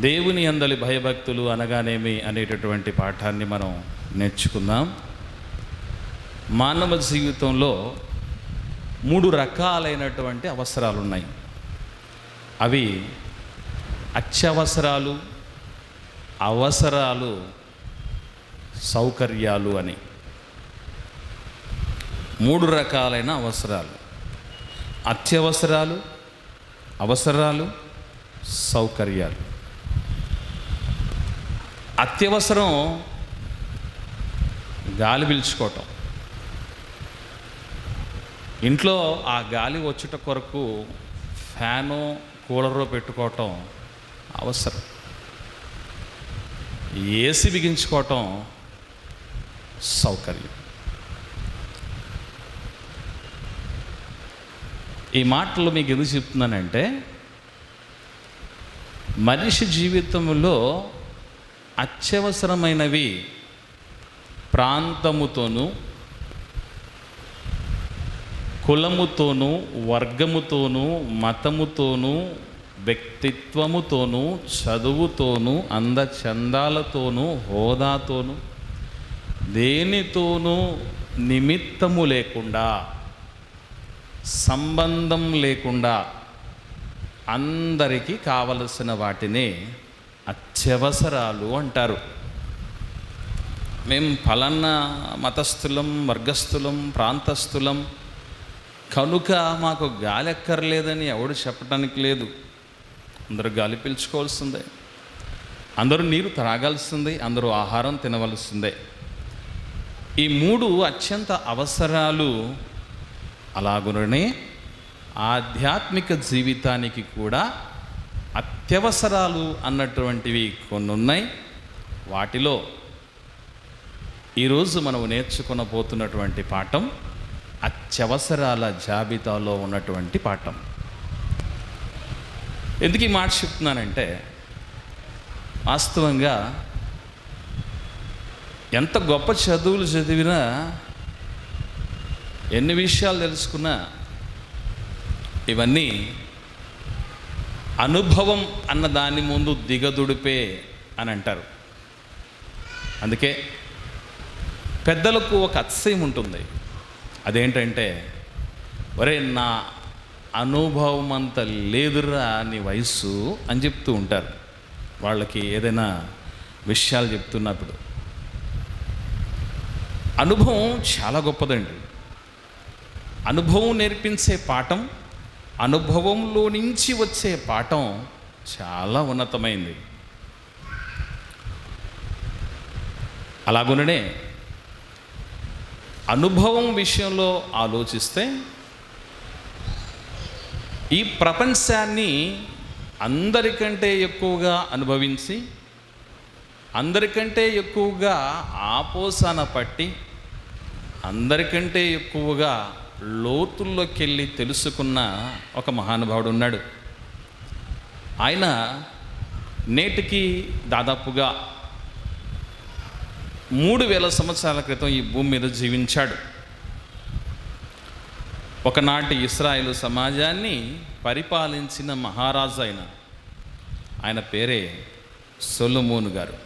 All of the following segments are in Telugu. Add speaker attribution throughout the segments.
Speaker 1: దేవుని యందలి భయభక్తులు అనగానేమి అనేటటువంటి పాఠాన్ని మనం నేర్చుకుందాం. మానవ జీవితంలో 3 రకాలైనటువంటి అవసరాలు ఉన్నాయి. అవి అత్యవసరాలు, అవసరాలు, సౌకర్యాలు అని 3 రకాలైన అవసరాలు: అత్యవసరాలు, అవసరాలు, సౌకర్యాలు. అత్యవసరం గాలి పీల్చుకోవటం. ఇంట్లో ఆ గాలి వచ్చుట కొరకు ఫ్యాను, కూలరు పెట్టుకోవటం అవసరం. ఏసీ బిగించుకోవటం సౌకర్యం. ఈ మాటలు మీకు ఎందుకు చెప్తున్నానంటే, మనిషి జీవితంలో అత్యవసరమైనవి ప్రాంతముతోనూ, కులముతోనూ, వర్గముతోనూ, మతముతోనూ, వ్యక్తిత్వముతోనూ, చదువుతోనూ, అందచందాలతోనూ, హోదాతోనూ, దేనితోనూ నిమిత్తము లేకుండా, సంబంధం లేకుండా అందరికీ కావలసిన వాటిని అత్యవసరాలు అంటారు. మేము ఫలానా మతస్థులం, వర్గస్థులం, ప్రాంతస్థులం కనుక మాకు గాలి ఎక్కర్లేదని ఎవడు చెప్పడానికి లేదు. అందరూ గాలి పీల్చుకోవాల్సిందే, అందరూ నీరు త్రాగాల్సిందే, అందరూ ఆహారం తినవలసిందే. ఈ 3 అత్యంత అవసరాలు. అలాగుననే ఆధ్యాత్మిక జీవితానికి కూడా అత్యవసరాలు అన్నటువంటివి కొన్ని ఉన్నాయి. వాటిలో ఈరోజు మనం నేర్చుకొనబోతున్నటువంటి పాఠం అత్యవసరాల జాబితాలో ఉన్నటువంటి పాఠం. ఎందుకు ఈ మాట చెప్తున్నానంటే, వాస్తవంగా ఎంత గొప్ప చదువులు చదివినా, ఎన్ని విషయాలు తెలుసుకున్నా, ఇవన్నీ అనుభవం అన్న దాని ముందు దిగదుడిపే అని అంటారు. అందుకే పెద్దలకు ఒక అతిశయం ఉంటుంది. అదేంటంటే, ఒరే నా అనుభవం అంత లేదురా నీ వయస్సు అని చెప్తూ ఉంటారు వాళ్ళకి ఏదైనా విషయాలు చెప్తున్నప్పుడు. అనుభవం చాలా గొప్పదండి. అనుభవం నేర్పించే పాఠం, అనుభవంలో నుంచి వచ్చే పాఠం చాలా ఉన్నతమైంది. అలాగుననే అనుభవం విషయంలో ఆలోచిస్తే, ఈ ప్రపంచాన్ని అందరికంటే ఎక్కువగా అనుభవించి, అందరికంటే ఎక్కువగా ఆపోసన పట్టి, అందరికంటే ఎక్కువగా లోతుల్లోకి వెళ్ళి తెలుసుకున్న ఒక మహానుభావుడు ఉన్నాడు. ఆయన నేటికి దాదాపుగా 3000 సంవత్సరాల క్రితం ఈ భూమి మీద జీవించాడు. ఒకనాటి ఇశ్రాయేలు సమాజాన్ని పరిపాలించిన మహారాజు ఆయన పేరే సొలొమోను గారు.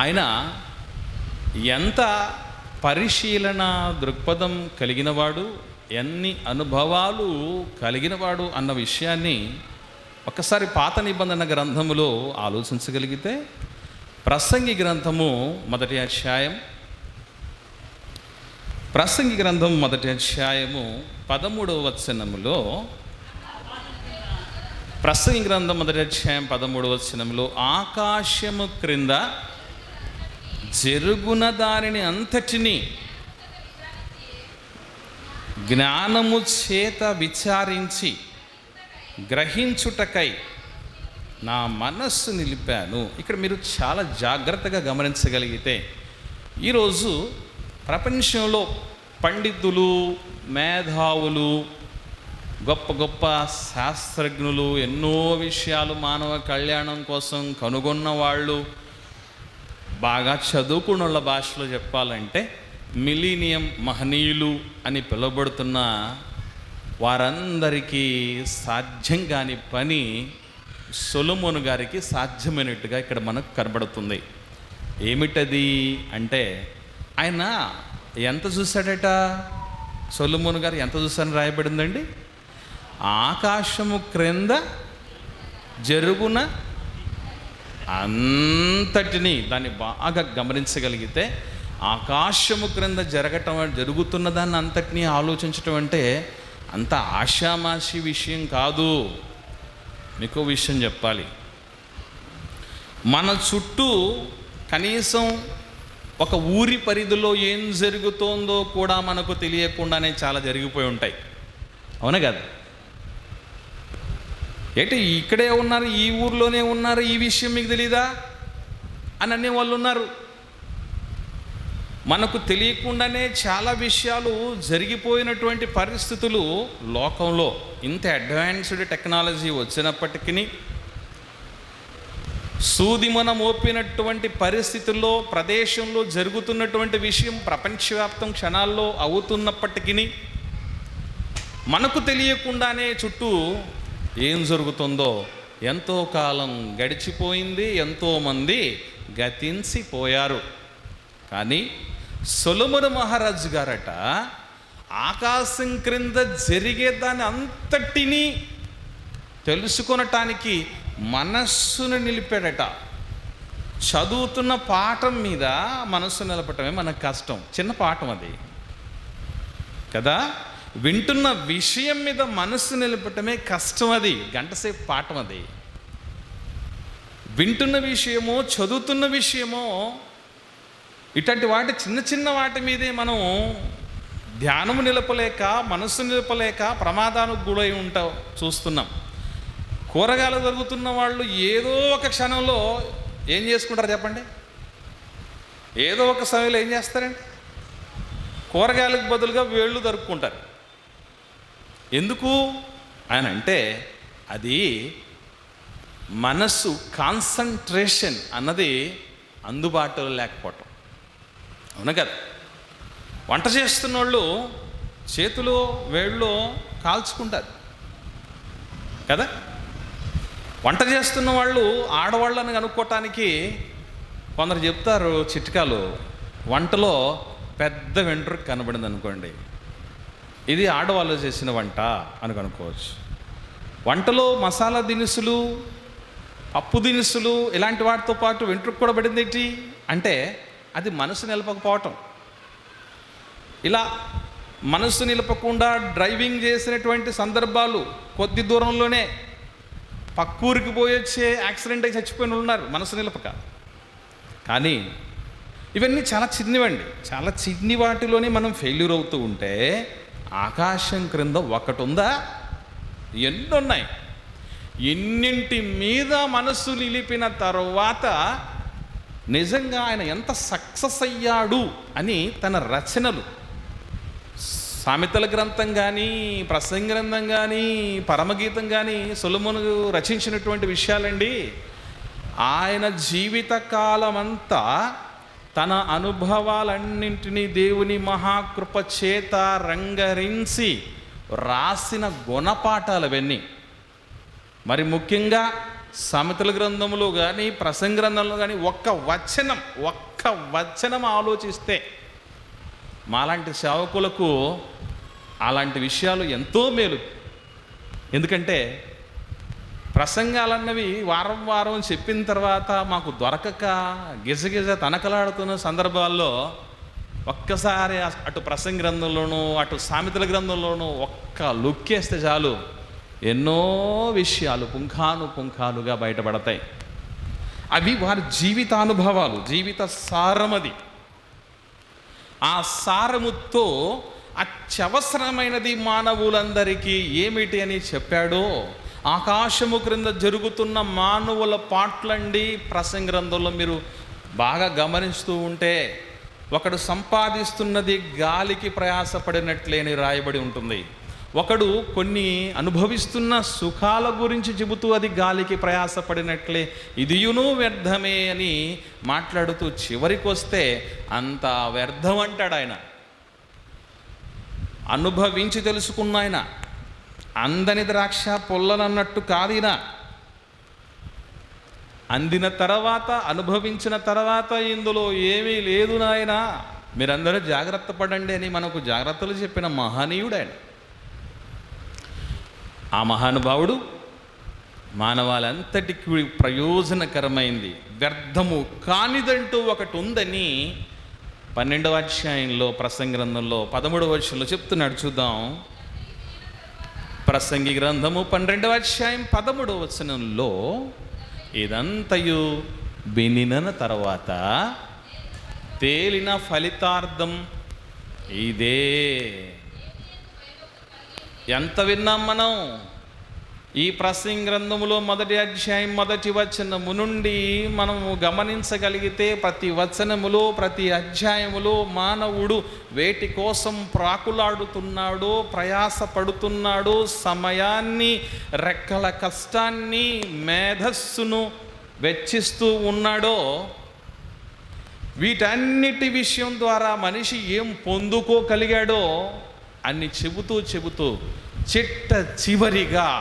Speaker 1: ఆయన ఎంత పరిశీలన దృక్పథం కలిగినవాడు, ఎన్ని అనుభవాలు కలిగినవాడు అన్న విషయాన్ని ఒకసారి పాత నిబంధన గ్రంథములో ఆలోచించగలిగితే, ప్రసంగి గ్రంథము 1వ అధ్యాయం, ప్రసంగి గ్రంథం 1వ అధ్యాయము 13వ వచనములో, ప్రసంగి గ్రంథం 1వ అధ్యాయం 13వ వచనములో, ఆకాశము క్రింద జరుగున దానిని అంతటిని జ్ఞానము చేత విచారించి గ్రహించుటకై నా మనస్సు నిలిపాను. ఇక్కడ మీరు చాలా జాగ్రత్తగా గమనించగలిగితే, ఈరోజు ప్రపంచంలో పండితులు, మేధావులు, గొప్ప గొప్ప శాస్త్రజ్ఞులు, ఎన్నో విషయాలు మానవ కళ్యాణం కోసం కనుగొన్న వాళ్ళు, బాగా చదువుకున్న వాళ్ళ భాషలో చెప్పాలంటే మిలీనియం మహనీయులు అని పిలువబడుతున్న వారందరికీ సాధ్యం కాని పని సొలొమోను గారికి సాధ్యమైనట్టుగా ఇక్కడ మనకు కనబడుతుంది. ఏమిటది అంటే, ఆయన ఎంత చూశాడట? సొలొమోను గారు ఎంత చూశారని రాయబడిందండి? ఆకాశము క్రింద జరుగున అంతటిని, దాన్ని బాగా గమనించగలిగితే, ఆకాశము క్రింద జరుగుతున్న దాన్ని అంతటినీ ఆలోచించటం అంటే అంత ఆషామాషి విషయం కాదు. మీకు విషయం చెప్పాలి, మన చుట్టూ కనీసం ఒక ఊరి పరిధిలో ఏం జరుగుతోందో కూడా మనకు తెలియకుండానే చాలా జరిగిపోయి ఉంటాయి. అవునా కదా? ఏంటి ఇక్కడే ఉన్నారు, ఈ ఊర్లోనే ఉన్నారు, ఈ విషయం మీకు తెలీదా అని అనే వాళ్ళు ఉన్నారు. మనకు తెలియకుండానే చాలా విషయాలు జరిగిపోయినటువంటి పరిస్థితులు లోకంలో. ఇంత అడ్వాన్స్డ్ టెక్నాలజీ వచ్చినప్పటికీ, సూది మనం మోపినటువంటి పరిస్థితుల్లో ప్రదేశంలో జరుగుతున్నటువంటి విషయం ప్రపంచవ్యాప్తం క్షణాల్లో అవుతున్నప్పటికీ, మనకు తెలియకుండానే చుట్టూ ఏం జరుగుతుందో, ఎంతో కాలం గడిచిపోయింది, ఎంతోమంది గతించిపోయారు. కానీ సొలొమోను మహారాజు గారట ఆకాశం క్రింద జరిగేదాన్ని అంతటినీ తెలుసుకొనటానికి మనస్సును నిలిపాడట. చదువుతున్న పాఠం మీద మనస్సు నిలపటమే మనకు కష్టం. చిన్న పాఠం అది కదా. వింటున్న విషయం మీద మనస్సు నిలపటమే కష్టం. అది గంటసేపు పాఠం. అది వింటున్న విషయమో చదువుతున్న విషయమో, ఇట్లాంటి వాటి చిన్న చిన్న వాటి మీదే మనం ధ్యానము నిలపలేక, మనస్సు నిలపలేక ప్రమాదానికి గురై చూస్తున్నాం. కూరగాయలు జరుగుతున్న వాళ్ళు ఏదో ఒక క్షణంలో ఏం చేసుకుంటారు చెప్పండి? ఏదో ఒక సమయంలో ఏం చేస్తారండి? కూరగాయలకు బదులుగా వేళ్ళు దొరుకుకుంటారు. ఎందుకు అని అంటే, అది మనస్సు కాన్సంట్రేషన్ అన్నది అందుబాటులో లేకపోవటం. అవునా కదా? వంట చేస్తున్న వాళ్ళు చేతులు వేళ్ళు కాల్చుకుంటారు కదా. వంట చేస్తున్న వాళ్ళు ఆడవాళ్ళని కనుక్కోవటానికి కొందరు చెప్తారు చిట్కాలు. వంటలో పెద్ద వెంట్రుక కనబడింది అనుకోండి, ఇది ఆడవాళ్ళు చేసిన వంట అని కనుక్కోవచ్చు. వంటలో మసాలా దినుసులు, పప్పు దినుసులు ఇలాంటి వాటితో పాటు వెంట్రుక కూడా పడింది ఏంటి అంటే, అది మనసు నిలపకపోవటం. ఇలా మనసు నిలపకుండా డ్రైవింగ్ చేసినటువంటి సందర్భాలు, కొద్ది దూరంలోనే పక్కూరికి పోయొచ్చే యాక్సిడెంట్ అయి చచ్చిపోయిన ఉన్నారు మనసు నిలపక. కానీ ఇవన్నీ చాలా చిన్నవండి. చాలా చిన్ని వాటిలోనే మనం ఫెయిల్యూర్ అవుతూ ఉంటే, ఆకాశం క్రింద ఒకటి ఉందా? ఎన్నున్నాయి. ఎన్నింటి మీద మనసు నిలిపిన తర్వాత నిజంగా ఆయన ఎంత సక్సెస్ అయ్యాడు అని తన రచనలు, సామెతల గ్రంథం కానీ, ప్రసంగ గ్రంథం కానీ, పరమగీతం కానీ, సొలొమోను రచించినటువంటి విషయాలండి. ఆయన జీవిత కాలమంతా తన అనుభవాలన్నింటినీ దేవుని మహాకృప చేత రంగరించి రాసిన గుణపాఠాలు అవన్నీ. మరి ముఖ్యంగా సామెతల గ్రంథంలో కానీ, ప్రసంగ గ్రంథంలో కానీ ఒక్క వచనం ఆలోచిస్తే మాలాంటి సేవకులకు అలాంటి విషయాలు ఎంతో మేలు. ఎందుకంటే ప్రసంగాలన్నవి వారం వారం చెప్పిన తర్వాత మాకు దొరకక గిజగిజ తనకలాడుతున్న సందర్భాల్లో ఒక్కసారి అటు ప్రసంగ గ్రంథంలోనూ అటు సామెతల గ్రంథంలోనూ ఒక్క లుక్కేస్తే చాలు, ఎన్నో విషయాలు పుంఖానుపుంఖాలుగా బయటపడతాయి. అవి వారి జీవితానుభవాలు, జీవిత సారమది. ఆ సారముతో అత్యవసరమైనది మానవులందరికీ ఏమిటి అని చెప్పాడో, ఆకాశము క్రింద జరుగుతున్న మానవుల పాటలండి ప్రసంగ గ్రంథంలో మీరు బాగా గమనిస్తూ ఉంటే, ఒకడు సంపాదిస్తున్నది గాలికి ప్రయాసపడినట్లేని రాయబడి ఉంటుంది. ఒకడు కొన్ని అనుభవిస్తున్న సుఖాల గురించి చెబుతూ అది గాలికి ప్రయాసపడినట్లే ఇదియును వ్యర్థమే అని మాట్లాడుతూ చివరికి వస్తే అంత వ్యర్థం అంటాడు ఆయన. అనుభవించి తెలుసుకున్న ఆయన అందని ద్రాక్ష పొల్లనన్నట్టు కాదినా. అందిన తర్వాత, అనుభవించిన తర్వాత ఇందులో ఏమీ లేదు నాయనా, మీరందరూ జాగ్రత్త పడండి అని మనకు జాగ్రత్తలు చెప్పిన మహనీయుడు ఆయన. ఆ మహానుభావుడు మానవాళంతటికి ప్రయోజనకరమైంది, వ్యర్థము కానిదంటూ ఒకటి ఉందని 12వ అధ్యాయంలో ప్రసంగి గ్రంథంలో 13వ వచనంలో చెప్తున్నాడు. చూద్దాం. ప్రసంగి గ్రంథము 12వ అధ్యాయం 13వ వచనంలో, ఇదంతయు వినిన తర్వాత తేలిన ఫలితార్థం ఇదే. ఎంత విన్నాం మనం? ఈ ప్రసంగి గ్రంథములో 1వ అధ్యాయం 1వ వచనము నుండి మనము గమనించగలిగితే, ప్రతి వచనములో, ప్రతి అధ్యాయములో మానవుడు వేటి కోసం ప్రాకులాడుతున్నాడో, ప్రయాసపడుతున్నాడో, సమయాన్ని, రెక్కల కష్టాన్ని, మేధస్సును వెచ్చిస్తూ ఉన్నాడో, వీటన్నిటి విషయం ద్వారా మనిషి ఏం పొందుకోగలిగాడో అన్ని చెబుతూ చిట్ట చివరిగా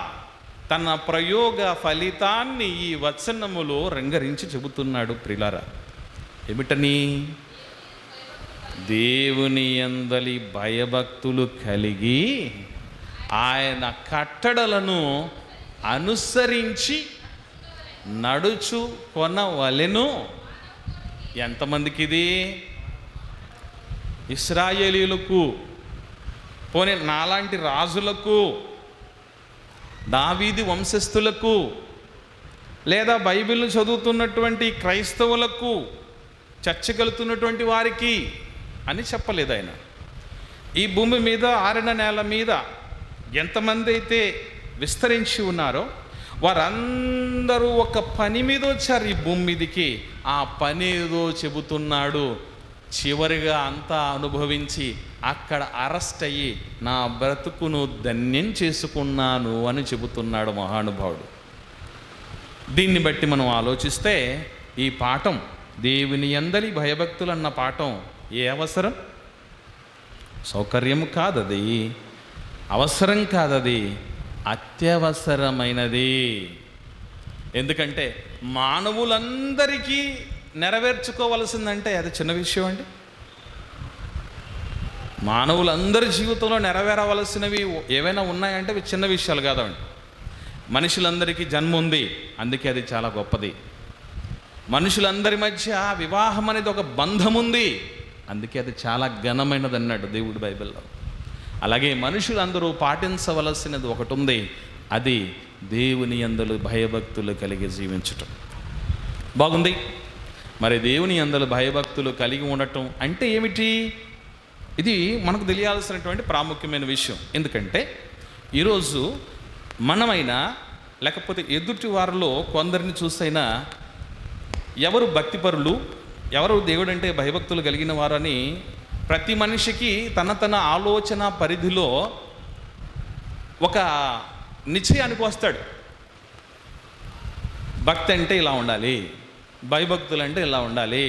Speaker 1: తన ప్రయోగ ఫలితాన్ని ఈ వచనములో రంగరించి చెబుతున్నాడు. ప్రియులారా, ఏమిటని? దేవుని యందలి భయభక్తులు కలిగి ఆయన కట్టడలను అనుసరించి నడుచు కొనవలెను. ఎంతమందికి ఇది? ఇశ్రాయేలీయులకు, పోనీ నాలాంటి రాజులకు, దావీదు వంశస్థులకు, లేదా బైబిల్ను చదువుతున్నటువంటి క్రైస్తవులకు, చర్చగలుగుతున్నటువంటి వారికి అని చెప్పలేదు ఆయన. ఈ భూమి మీద, ఆరిన నేల మీద ఎంతమంది అయితే విస్తరించి ఉన్నారో వారందరూ ఒక పని మీద వచ్చారు ఈ భూమి మీదకి. ఆ పని ఏదో చెబుతున్నాడు. చివరిగా అంతా అనుభవించి అక్కడ అరెస్ట్ అయ్యి నా బ్రతుకును ధన్యం చేసుకున్నాను అని చెబుతున్నాడు మహానుభావుడు. దీన్ని బట్టి మనం ఆలోచిస్తే ఈ పాఠం, దేవుని యందలి భయభక్తులు అన్న పాఠం ఏ అవసరం? సౌకర్యం కాదది, అవసరం కాదది, అత్యవసరమైనది. ఎందుకంటే మానవులందరికీ నెరవేర్చుకోవలసిందంటే అది చిన్న విషయం అండి. మానవులందరి జీవితంలో నెరవేరవలసినవి ఏవైనా ఉన్నాయంటే అవి చిన్న విషయాలు కాదండి. మనుషులందరికీ జన్మ ఉంది, అందుకే అది చాలా గొప్పది. మనుషులందరి మధ్య వివాహం అనేది ఒక బంధం ఉంది, అందుకే అది చాలా ఘనమైనది అన్నాడు దేవుడు బైబిల్లో. అలాగే మనుషులందరూ పాటించవలసినది ఒకటి ఉంది, అది దేవుని యందలి భయభక్తులు కలిగి జీవించటం. బాగుంది. మరి దేవుని యందలి భయభక్తులు కలిగి ఉండటం అంటే ఏమిటి? ఇది మనకు తెలియాల్సినటువంటి ప్రాముఖ్యమైన విషయం. ఎందుకంటే ఈరోజు మనమైనా లేకపోతే ఎదుటి వారిలో కొందరిని చూసైనా ఎవరు భక్తిపరులు, ఎవరు దేవుడు అంటే భయభక్తులు కలిగిన వారని ప్రతి మనిషికి తన ఆలోచన పరిధిలో ఒక నిశ్చయానికి వస్తాడు. భక్తి అంటే ఇలా ఉండాలి, భయభక్తులు అంటే ఇలా ఉండాలి,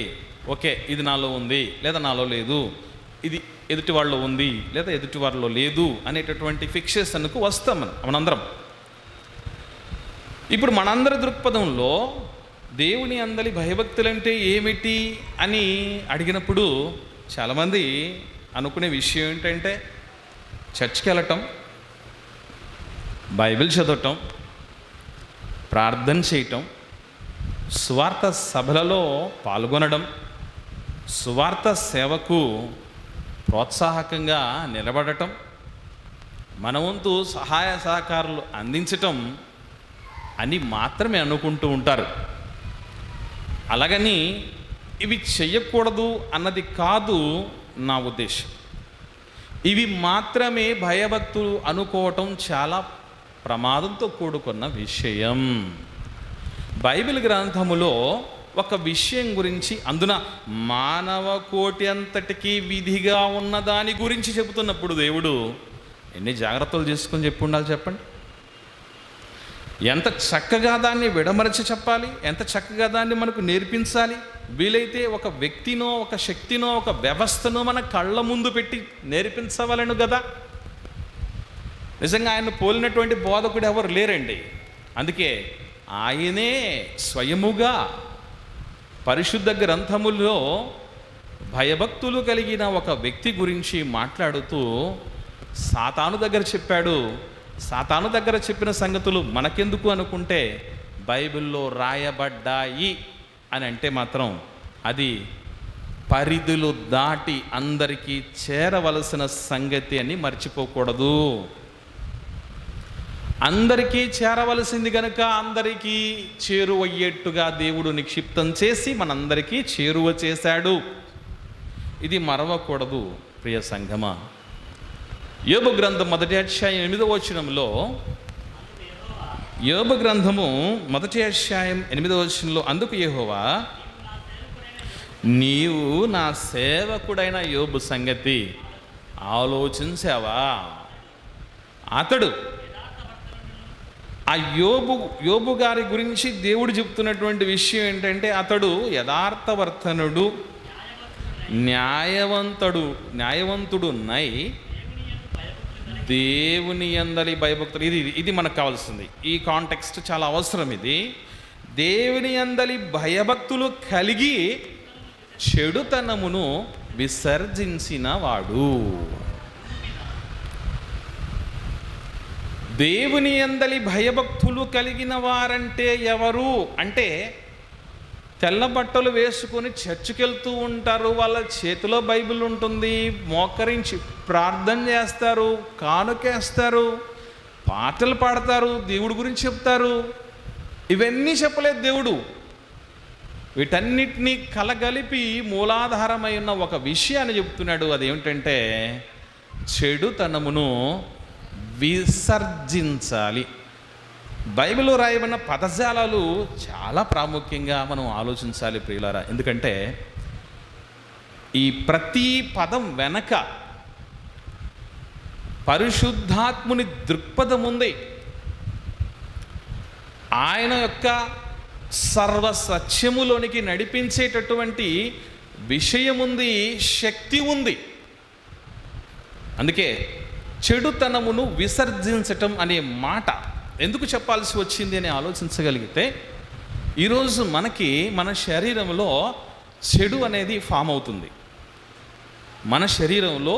Speaker 1: ఓకే ఇది నాలో ఉంది లేదా నాలో లేదు, ఇది ఎదుటి వాళ్ళలో ఉంది లేదా ఎదుటి వారిలో లేదు అనేటటువంటి ఫిక్సేషన్కు వస్తాం మనందరం. ఇప్పుడు మనందరి దృక్పథంలో దేవుని యందలి భయభక్తులు అంటే ఏమిటి అని అడిగినప్పుడు చాలామంది అనుకునే విషయం ఏంటంటే చర్చ్కి వెళ్ళటం, బైబిల్ చదవటం, ప్రార్థన చేయటం, సువార్త సభలలో పాల్గొనడం, సువార్త సేవకు ప్రోత్సాహకంగా నిలబడటం, మన వంతు సహాయ సహకారాలు అందించటం అని మాత్రమే అనుకుంటూ ఉంటారు. అలాగని ఇవి చెయ్యకూడదు అన్నది కాదు నా ఉద్దేశం. ఇవి మాత్రమే భయభక్తులు అనుకోవటం చాలా ప్రమాదంతో కూడుకున్న విషయం. బైబిల్ గ్రంథములో ఒక విషయం గురించి, అందున మానవ కోటి అంతటికీ విధిగా ఉన్న దాని గురించి చెబుతున్నప్పుడు దేవుడు ఎన్ని జాగ్రత్తలు చేసుకొని చెప్పి ఉండాలి చెప్పండి. ఎంత చక్కగా దాన్ని విడమరచి చెప్పాలి, ఎంత చక్కగా దాన్ని మనకు నేర్పించాలి. వీలైతే ఒక వ్యక్తినో, ఒక శక్తినో, ఒక వ్యవస్థనో మన కళ్ళ ముందు పెట్టి నేర్పించవలను కదా. నిజంగా ఆయన పోలినటువంటి బోధకుడు ఎవరు లేరండి. అందుకే ఆయనే స్వయముగా పరిశుద్ధ గ్రంథములో భయభక్తులు కలిగిన ఒక వ్యక్తి గురించి మాట్లాడుతూ సాతాను దగ్గర చెప్పాడు. సాతాను దగ్గర చెప్పిన సంగతులు మనకెందుకు అనుకుంటే బైబిల్లో రాయబడ్డాయి అని అంటే మాత్రం అది పరిధులు దాటి అందరికీ చేరవలసిన సంగతి అని మర్చిపోకూడదు. అందరికీ చేరవలసింది గనుక అందరికీ చేరువయ్యేట్టుగా దేవుడు నిక్షిప్తం చేసి మనందరికీ చేరువ చేశాడు. ఇది మరవకూడదు ప్రియ సంఘమా. యోబు గ్రంథం 1వ అధ్యాయం 8వ వచనంలో, యోబు గ్రంథము 1వ అధ్యాయం 8వ వచనంలో, అందుకు యెహోవా నీవు నా సేవకుడైన యోబు సంగతి ఆలోచించావా? అతడు ఆ యోబు గారి గురించి దేవుడు చెప్తున్నటువంటి విషయం ఏంటంటే అతడు యథార్థవర్తనుడు, న్యాయవంతుడు నై దేవుని యందలి భయభక్తులు. ఇది మనకు కావాల్సింది. ఈ కాంటెక్స్ట్ చాలా అవసరం. ఇది దేవుని యందలి భయభక్తులు కలిగి చెడుతనమును విసర్జించిన వాడు. దేవుని యందలి భయభక్తులు కలిగిన వారంటే ఎవరు అంటే, తెల్ల బట్టలు వేసుకొని చర్చికి వెళ్తూ ఉంటారు, వాళ్ళ చేతిలో బైబిల్ ఉంటుంది, మోకరించి ప్రార్థన చేస్తారు, కానుకేస్తారు, పాటలు పాడతారు, దేవుడి గురించి చెప్తారు. ఇవన్నీ చెప్పలేదు దేవుడు. వీటన్నిటినీ కలగలిపి మూలాధారమైన ఒక విషయాన్ని చెప్తున్నాడు. అదేమిటంటే చెడుతనమును విసర్జించాలి. బైబిల్లో రాయబడిన పదజాలాలు చాలా ప్రాముఖ్యంగా మనం ఆలోచించాలి ప్రియులారా. ఎందుకంటే ఈ ప్రతి పదం వెనక పరిశుద్ధాత్ముని దృక్పథం ఉంది. ఆయన యొక్క సర్వ సత్యములోనికి నడిపించేటటువంటి విషయం ఉంది, శక్తి ఉంది. అందుకే చెడుతనమును విసర్జించటం అనే మాట ఎందుకు చెప్పాల్సి వచ్చింది అని ఆలోచించగలిగితే, ఈరోజు మన శరీరంలో చెడు అనేది ఫామ్ అవుతుంది. మన శరీరంలో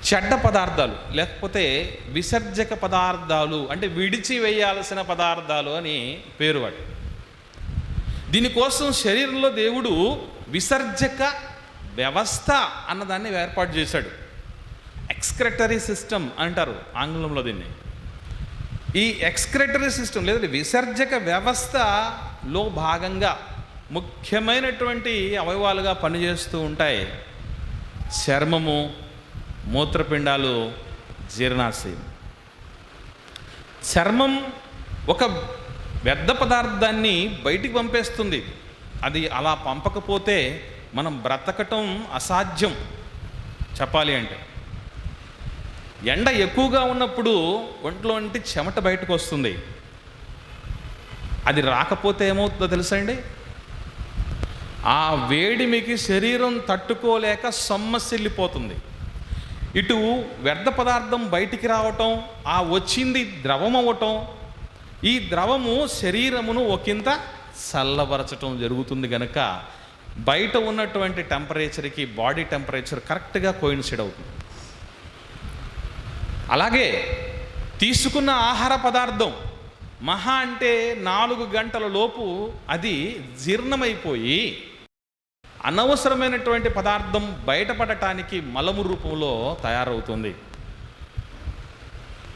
Speaker 1: చెడ్డ పదార్థాలు లేకపోతే విసర్జక పదార్థాలు అంటే విడిచివేయాల్సిన పదార్థాలు అని పేరు వాటి. దీనికోసం శరీరంలో దేవుడు విసర్జక వ్యవస్థ అన్నదాన్ని ఏర్పాటు చేశాడు. ఎక్స్క్రెటరీ సిస్టమ్ అంటారు ఆంగ్లంలో దీన్ని. ఈ ఎక్స్క్రెటరీ సిస్టమ్ లేదా విసర్జక వ్యవస్థలో భాగంగా ముఖ్యమైనటువంటి అవయవాలుగా పనిచేస్తూ ఉంటాయి చర్మము, మూత్రపిండాలు, జీర్ణాశయం. చర్మం ఒక వ్యర్థ పదార్థాన్ని బయటికి పంపేస్తుంది. అది అలా పంపకపోతే మనం బ్రతకటం అసాధ్యం చెప్పాలి అంటే. ఎండ ఎక్కువగా ఉన్నప్పుడు ఒంట్లో నుండి చెమట బయటకు వస్తుంది. అది రాకపోతే ఏమవుతుందో తెలుసా అండి? ఆ వేడిమికి శరీరం తట్టుకోలేక సొమ్మసిల్లిపోతుంది. ఇటు వ్యర్థ పదార్థం బయటికి రావటం, ఆ వచ్చింది ద్రవం అవ్వటం, ఈ ద్రవము శరీరమును ఒకంత చల్లబరచటం జరుగుతుంది. కనుక బయట ఉన్నటువంటి టెంపరేచర్కి బాడీ టెంపరేచర్ కరెక్ట్గా కోయిన్సైడ్ అవుతుంది. అలాగే తీసుకున్న ఆహార పదార్థం మహా అంటే 4 గంటల లోపు అది జీర్ణమైపోయి అనవసరమైనటువంటి పదార్థం బయటపడటానికి మలము రూపంలో తయారవుతుంది.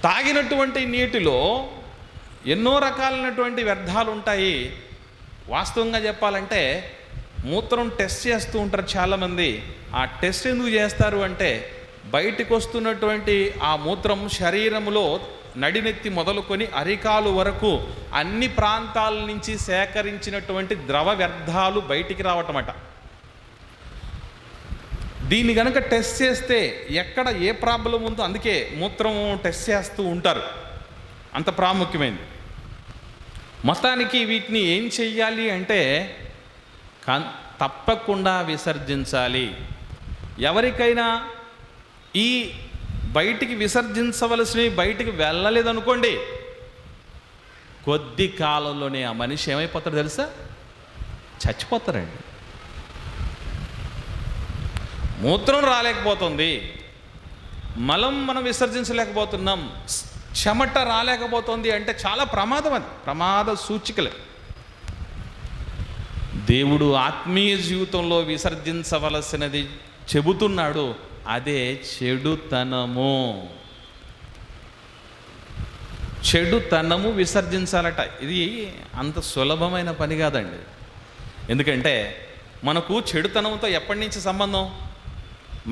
Speaker 1: తాగినటువంటి నీటిలో ఎన్నో రకాలైనటువంటి వ్యర్థాలు ఉంటాయి. వాస్తవంగా చెప్పాలంటే మూత్రం టెస్ట్ చేస్తూ ఉంటారు చాలామంది. ఆ టెస్ట్ ఎందుకు చేస్తారు అంటే, బయటికి వస్తున్నటువంటి ఆ మూత్రం శరీరంలో నడినెత్తి మొదలుకొని అరికాలు వరకు అన్ని ప్రాంతాల నుంచి సేకరించినటువంటి ద్రవ వ్యర్థాలు బయటికి రావటమట. దీన్ని కనుక టెస్ట్ చేస్తే ఎక్కడ ఏ ప్రాబ్లం ఉందో, అందుకే మూత్రం టెస్ట్ చేస్తూ ఉంటారు, అంత ప్రాముఖ్యమైనది. మొత్తానికి వీటిని ఏం చెయ్యాలి అంటే తప్పకుండా విసర్జించాలి. ఎవరికైనా ఈ బయటికి విసర్జించవలసినవి బయటికి వెళ్ళలేదనుకోండి, కొద్ది కాలంలోనే ఆ మనిషి ఏమైపోతాడు తెలుసా? చచ్చిపోతారండి. మూత్రం రాలేకపోతుంది, మలం మనం విసర్జించలేకపోతున్నాం, చెమట రాలేకపోతుంది అంటే చాలా ప్రమాదం. అది ప్రమాద సూచికలే. దేవుడు ఆత్మీయ జీవితంలో విసర్జించవలసినది చెబుతున్నాడు, అదే చెడుతనము. చెడుతనము విసర్జించాలట. ఇది అంత సులభమైన పని కాదండి. ఎందుకంటే మనకు చెడుతనంతో ఎప్పటి నుంచి సంబంధం,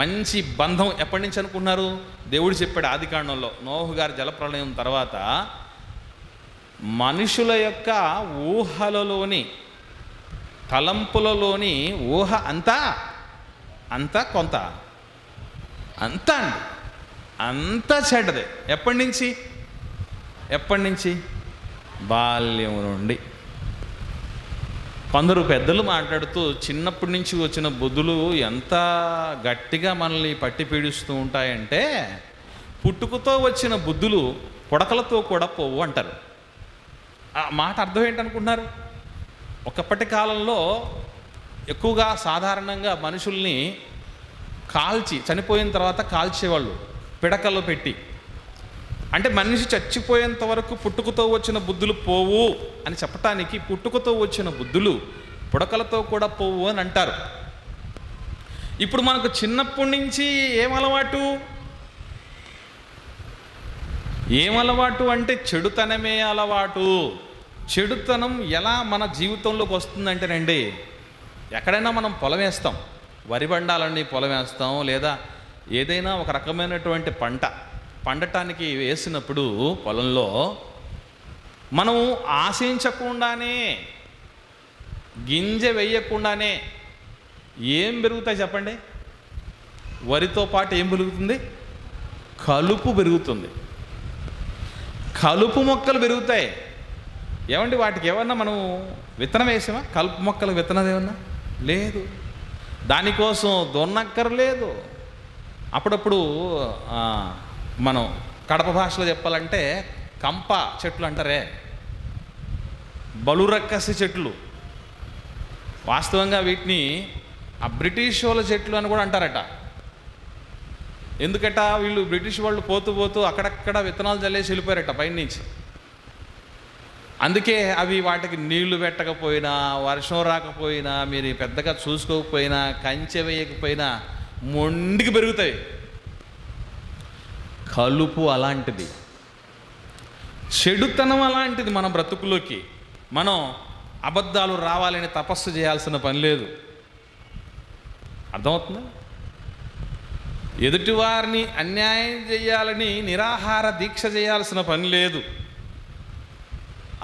Speaker 1: మంచి బంధం ఎప్పటి నుంచి అనుకున్నారు? దేవుడు చెప్పాడు ఆదికాండంలో, నోహు గారి జలప్రళయం తర్వాత మనుషుల యొక్క ఊహలలోని, తలంపులలోని ఊహ అంతా కొంత అంతా అండి, అంతా చెడ్డదే. ఎప్పటి నుంచి? బాల్యం నుండి. కొందరు పెద్దలు మాట్లాడుతూ చిన్నప్పటి నుంచి వచ్చిన బుద్ధులు ఎంత గట్టిగా మనల్ని పట్టి పీడిస్తూ ఉంటాయంటే, పుట్టుకతో వచ్చిన బుద్ధులు పుడకలతో కూడా పోవు అంటారు. ఆ మాట అర్థం ఏంటనుకుంటున్నారు? ఒకప్పటి కాలంలో ఎక్కువగా సాధారణంగా మనుషుల్ని కాల్చి, చనిపోయిన తర్వాత కాల్చేవాళ్ళు పిడకల్లో పెట్టి. అంటే మనిషి చచ్చిపోయేంత వరకు పుట్టుకతో వచ్చిన బుద్ధులు పోవు అని చెప్పటానికి, పుట్టుకతో వచ్చిన బుద్ధులు పుడకలతో కూడా పోవు అని అంటారు. ఇప్పుడు మనకు చిన్నప్పటి నుంచి ఏమలవాటు అంటే చెడుతనమే అలవాటు. చెడుతనం ఎలా మన జీవితంలోకి వస్తుందంటేనండి, ఎక్కడైనా మనం పొలం వేస్తాం, వరి బండాలండి పొలం వేస్తాం, లేదా ఏదైనా ఒక రకమైనటువంటి పండటానికి వేసినప్పుడు పొలంలో మనం ఆశించకుండానే, గింజ వేయకుండానే ఏం పెరుగుతాయి చెప్పండి? వరితో పాటు ఏం పెరుగుతుంది? కలుపు పెరుగుతుంది. కలుపు మొక్కలు పెరుగుతాయి. ఏమండి, వాటికి ఏమన్నా మనం విత్తనం వేసామా? కలుపు మొక్కలకు విత్తనం ఏమన్నా లేదు. దానికోసం దున్నక్కర్లేదు. అప్పుడప్పుడు మనం కడప భాషలో చెప్పాలంటే కంప చెట్లు అంటారే, బలురక్కసి చెట్లు. వాస్తవంగా వీటిని ఆ బ్రిటిష్ వాళ్ళ చెట్లు అని కూడా అంటారట. ఎందుకట? వీళ్ళు బ్రిటిష్ వాళ్ళు పోతూ అక్కడక్కడ విత్తనాలు చల్లేసి వెళ్ళిపోయారట పైనుంచి. అందుకే అవి వాటికి నీళ్లు పెట్టకపోయినా, వర్షం రాకపోయినా, మీరు పెద్దగా చూసుకోకపోయినా, కంచె వేయకపోయినా మొండికి పెరుగుతాయి. కలుపు అలాంటిది, చెడుతనం అలాంటిది. మన బ్రతుకులోకి మనం అబద్ధాలు రావాలని తపస్సు చేయాల్సిన పని లేదు. అర్థమవుతుందా? ఎదుటివారిని అన్యాయం చేయాలని నిరాహార దీక్ష చేయాల్సిన పని లేదు.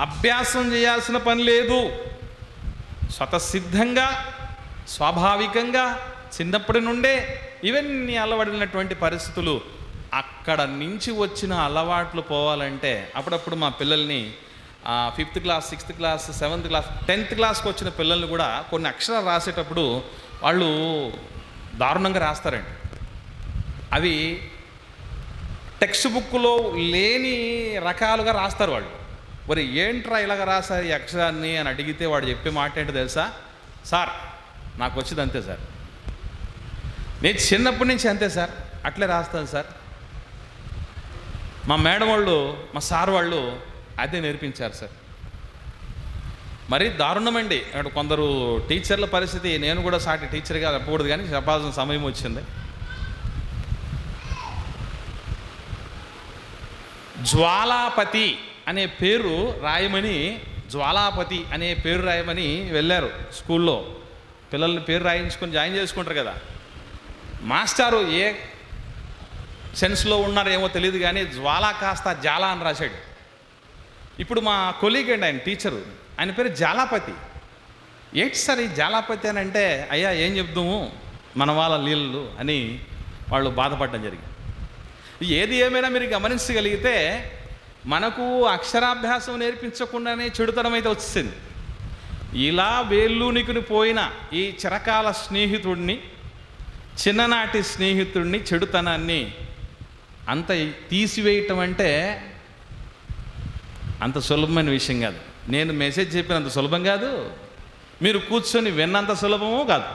Speaker 1: అభ్యాసం చేయాల్సిన పని లేదు. స్వతసిద్ధంగా, స్వాభావికంగా చిన్నప్పటి నుండే ఇవన్నీ అలవడినటువంటి పరిస్థితులు. అక్కడ నుంచి వచ్చిన అలవాట్లు పోవాలంటే అప్పుడప్పుడు మా పిల్లల్ని 5th class, 6th class, 7th class, 10th క్లాస్కి వచ్చిన పిల్లల్ని కూడా కొన్ని అక్షరాలు రాసేటప్పుడు వాళ్ళు దారుణంగా రాస్తారండి. అవి టెక్స్ట్ బుక్లో లేని రకాలుగా రాస్తారు వాళ్ళు. మరి ఏంట్రా ఇలాగ రాశారు ఈ అక్షరాన్ని అని అడిగితే వాడు చెప్పే మాట ఏంటో తెలుసా? సార్, నాకు వచ్చింది అంతే సార్, నేను చిన్నప్పటి నుంచి అంతే సార్, అట్లే రాస్తాను సార్. మా మేడం వాళ్ళు, మా సార్ వాళ్ళు అదే నేర్పించారు సార్. మరి దారుణమండి. అక్కడ కొందరు టీచర్ల పరిస్థితి, నేను కూడా సాటి టీచర్గా చెప్పకూడదు కానీ చెప్పాల్సిన సమయం వచ్చింది. జ్వాలాపతి అనే పేరు రాయమని, జ్వాలాపతి అనే పేరు రాయమని వెళ్ళారు స్కూల్లో. పిల్లల్ని పేరు రాయించుకొని జాయిన్ చేసుకుంటారు కదా. మాస్టారు ఏ సెన్స్లో ఉన్నారేమో తెలియదు కానీ జ్వాలా కాస్త జాలా అని రాశాడు. ఇప్పుడు మా కొలీగ్ అండి, ఆయన టీచరు, ఆయన పేరు జాలాపతి. ఏంటి సార్ ఈ జాలాపతి అని అంటే, అయ్యా ఏం చెప్దాము మన వాళ్ళ నీళ్ళు అని వాళ్ళు బాధపడడం జరిగింది. ఏది ఏమైనా మీరు గమనించగలిగితే మనకు అక్షరాభ్యాసం నేర్పించకుండానే చెడుతనం అయితే వచ్చింది. ఇలా వేళ్ళూనికుని పోయిన ఈ చిరకాల స్నేహితుడిని, చిన్ననాటి స్నేహితుడిని, చెడుతనాన్ని అంత తీసివేయటం అంటే అంత సులభమైన విషయం కాదు. నేను మెసేజ్ చెప్పినంత సులభం కాదు, మీరు కూర్చొని విన్నంత సులభమూ కాదు.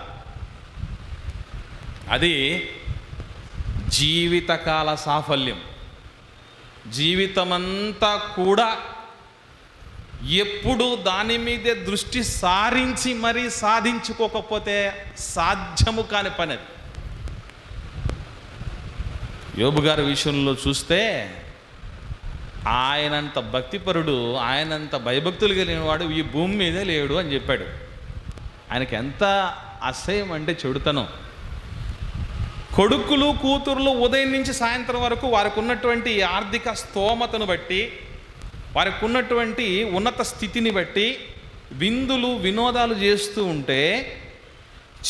Speaker 1: అది జీవితకాల సాఫల్యం. జీవితమంతా కూడా ఎప్పుడు దాని మీదే దృష్టి సారించి మరీ సాధించుకోకపోతే సాధ్యము కాని పని అది. యోబు గారి విషయంలో చూస్తే ఆయనంత భక్తిపరుడు, ఆయనంత భయభక్తులు కలిగిన వాడు ఈ భూమి మీదే లేడు అని చెప్పాడు. ఆయనకి ఎంత అసహ్యం అంటే చెడుతనం. కొడుకులు కూతుర్లు ఉదయం నుంచి సాయంత్రం వరకు వారికి ఉన్నటువంటి ఆర్థిక స్తోమతను బట్టి, వారికి ఉన్నటువంటి ఉన్నత స్థితిని బట్టి విందులు వినోదాలు చేస్తూ ఉంటే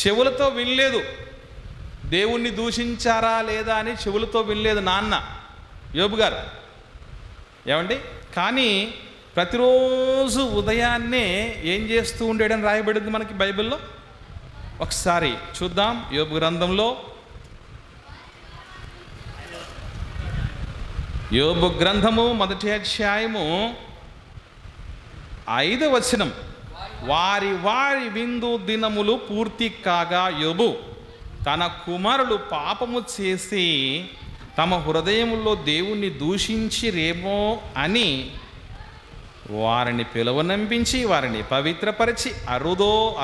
Speaker 1: చెవులతో వినలేదు. దేవుణ్ణి దూషించారా లేదా అని చెవులతో వినలేదు నాన్న యోబు గారు. ఏమండి? కానీ ప్రతిరోజు ఉదయాన్నే ఏం చేస్తూ ఉండేడని రాయబడింది మనకి బైబిల్లో. ఒకసారి చూద్దాం. యోబు గ్రంథంలో, యోబు గ్రంథము 1వ అధ్యాయము 5వ వచనం. వారి వారి విందు దినములు పూర్తి కాగా యోబు తన కుమారులు పాపము చేసి తమ హృదయములో దేవుణ్ణి దూషించిరేమో అని వారిని పిలువనంపించి వారిని పవిత్రపరిచి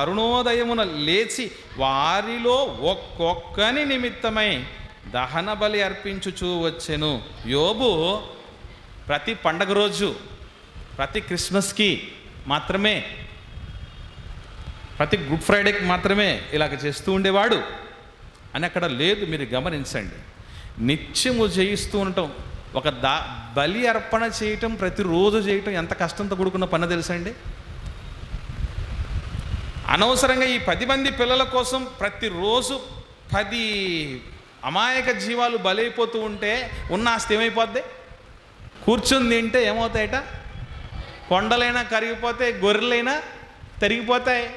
Speaker 1: అరుణోదయమున లేచి వారిలో ఒక్కొక్కని నిమిత్తమై దహన బలి అర్పించుచూ వచ్చెను. యోబు ప్రతి పండగ రోజు, ప్రతి క్రిస్మస్కి మాత్రమే, ప్రతి గుడ్ ఫ్రైడేకి మాత్రమే ఇలాగ చేస్తూ ఉండేవాడు అని అక్కడ లేదు. మీరు గమనించండి. నిత్యము జయిస్తూ ఉండటం, ఒక బలి అర్పణ చేయటం, ప్రతిరోజు చేయటం ఎంత కష్టంతో కూడుకున్న పని తెలుసండి. అనవసరంగా ఈ 10 మంది పిల్లల కోసం ప్రతిరోజు 10 అమాయక జీవాలు బలైపోతూ ఉంటే ఉన్న ఆస్తి ఏమైపోద్ది? కూర్చుని తింటే ఏమవుతాయట? కొండలైనా కరిగిపోతాయి, గొర్రెలైనా తరిగిపోతాయి.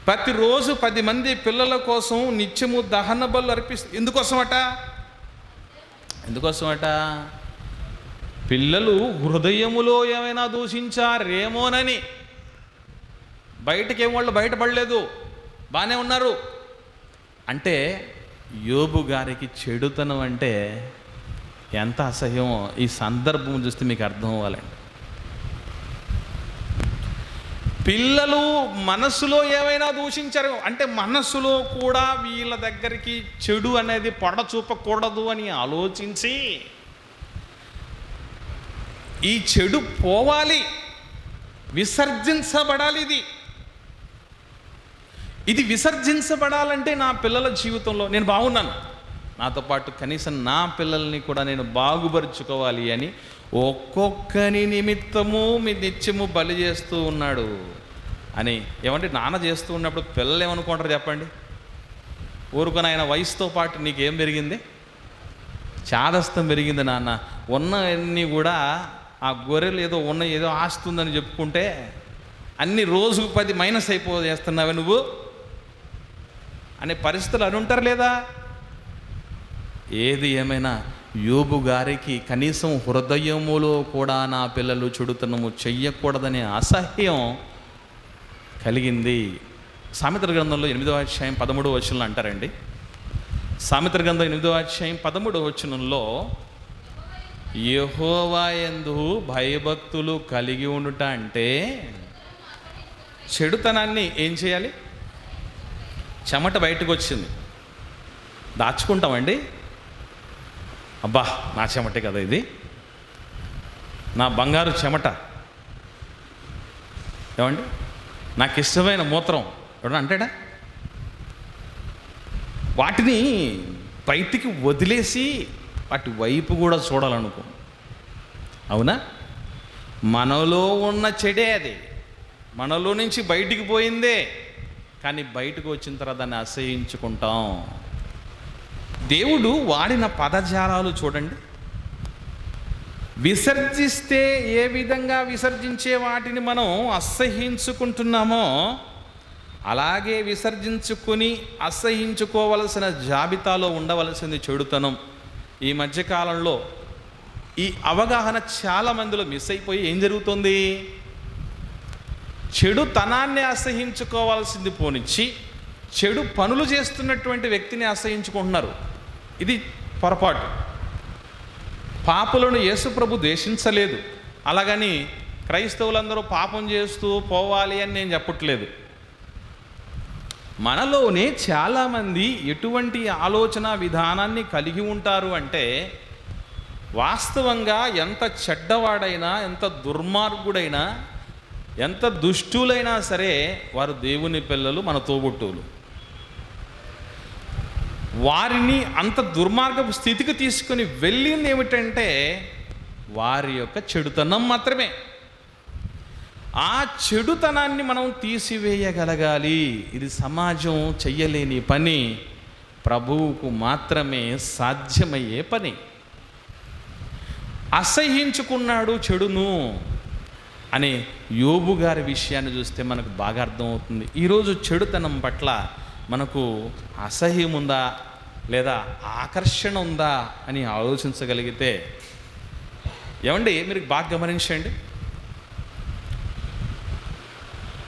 Speaker 1: ప్రతిరోజు 10 మంది పిల్లల కోసం నిత్యము దహన బలు అర్పిస్తుంది. ఎందుకోసమట? పిల్లలు హృదయములో ఏమైనా దూషించారేమోనని. బయటకేం వాళ్ళు బయటపడలేదు, బాగానే ఉన్నారు. అంటే యోబు గారికి చెడుతనం అంటే ఎంత అసహ్యమో ఈ సందర్భం చూస్తే మీకు అర్థం అవ్వాలండి. పిల్లలు మనస్సులో ఏమైనా దూషించారు అంటే మనస్సులో కూడా వీళ్ళ దగ్గరికి చెడు అనేది పడచూపకూడదు అని ఆలోచించి ఈ చెడు పోవాలి, విసర్జించబడాలి. ఇది విసర్జించబడాలంటే నా పిల్లల జీవితంలో నేను బాగున్నాను, నాతో పాటు కనీసం నా పిల్లల్ని కూడా నేను బాగుపరుచుకోవాలి అని ఒక్కొక్కని నిమిత్తము మీ నిత్యము బలి చేస్తూ ఉన్నాడు అని. ఏమంటే నాన్న చేస్తూ ఉన్నప్పుడు పిల్లలు ఏమనుకుంటారు చెప్పండి? ఊరుకొని ఆయన వయసుతో పాటు నీకేం పెరిగింది? చాదస్తం పెరిగింది నాన్న. ఉన్నవన్నీ కూడా ఆ గొర్రెలు ఏదో ఆస్తుందని చెప్పుకుంటే అన్ని రోజుకు 10 మైనస్ చేస్తున్నావే నువ్వు అనే పరిస్థితులు అని ఉంటారు లేదా? ఏది ఏమైనా యోబు గారికి కనీసం హృదయములో కూడా నా పిల్లలు చెడుతనము చెయ్యకూడదనే అసహ్యం కలిగింది. సామెతల గ్రంథంలో 8వ అధ్యాయం 13వ వచనంలో అంటారండి. సామెతల గ్రంథం 8వ అధ్యాయం 13వ వచనంలో యెహోవా యందు భయభక్తులు కలిగి ఉండుట అంటే చెడుతనాన్ని ఏం చేయాలి? చెమట బయటకు వచ్చింది, దాచుకుంటామండి. అబ్బా నా చెమటే కదా ఇది, నా బంగారు చెమట, ఏమండి నాకు ఇష్టమైన మూత్రం ఎవడన్నా అంటాడా? వాటిని బయటికి వదిలేసి వాటి వైపు కూడా చూడాలనుకో. అవునా? మనలో ఉన్న చెడే అది, మనలో నుంచి బయటికి పోయిందే, కానీ బయటకు వచ్చిన తర్వాత దాన్ని అసహ్యించుకుంటాం. దేవుడు వాడిన పదజాలాలు చూడండి. విసర్జిస్తే ఏ విధంగా విసర్జించే వాటిని మనం అసహ్యించుకుంటున్నామో అలాగే విసర్జించుకొని అసహ్యించుకోవలసిన జాబితాలో ఉండవలసింది చెడుతనం. ఈ మధ్యకాలంలో ఈ అవగాహన చాలా మందిలో మిస్ అయిపోయి ఏం జరుగుతుంది? చెడుతనాన్ని అసహించుకోవాల్సింది పోనిచ్చి చెడు పనులు చేస్తున్నటువంటి వ్యక్తిని అసహించుకుంటున్నారు. ఇది పొరపాటు. పాపులను యేసుప్రభు ద్వేషించలేదు, అలాగని క్రైస్తవులందరూ పాపం చేస్తూ పోవాలి అని నేను చెప్పట్లేదు. మనలోనే చాలామంది ఎటువంటి ఆలోచన విధానాన్ని కలిగి ఉంటారు అంటే, వాస్తవంగా ఎంత చెడ్డవాడైనా, ఎంత దుర్మార్గుడైనా, ఎంత దుష్టులైనా సరే వారు దేవుని పిల్లలు, మన తోబుట్టువులు. వారిని అంత దుర్మార్గపు స్థితికి తీసుకొని వెళ్ళింది ఏమిటంటే వారి యొక్క చెడుతనం మాత్రమే. ఆ చెడుతనాన్ని మనం తీసివేయగలగాలి. ఇది సమాజం చెయ్యలేని పని, ప్రభువుకు మాత్రమే సాధ్యమయ్యే పని. అసహ్యించుకున్నాడు చెడును అనే యోబు గారి విషయాన్ని చూస్తే మనకు బాగా అర్థమవుతుంది. ఈరోజు చెడుతనం పట్ల మనకు అసహ్యం ఉందా లేదా ఆకర్షణ ఉందా అని ఆలోచించగలిగితే, ఏమండి మీరు బాగా గమనించండి.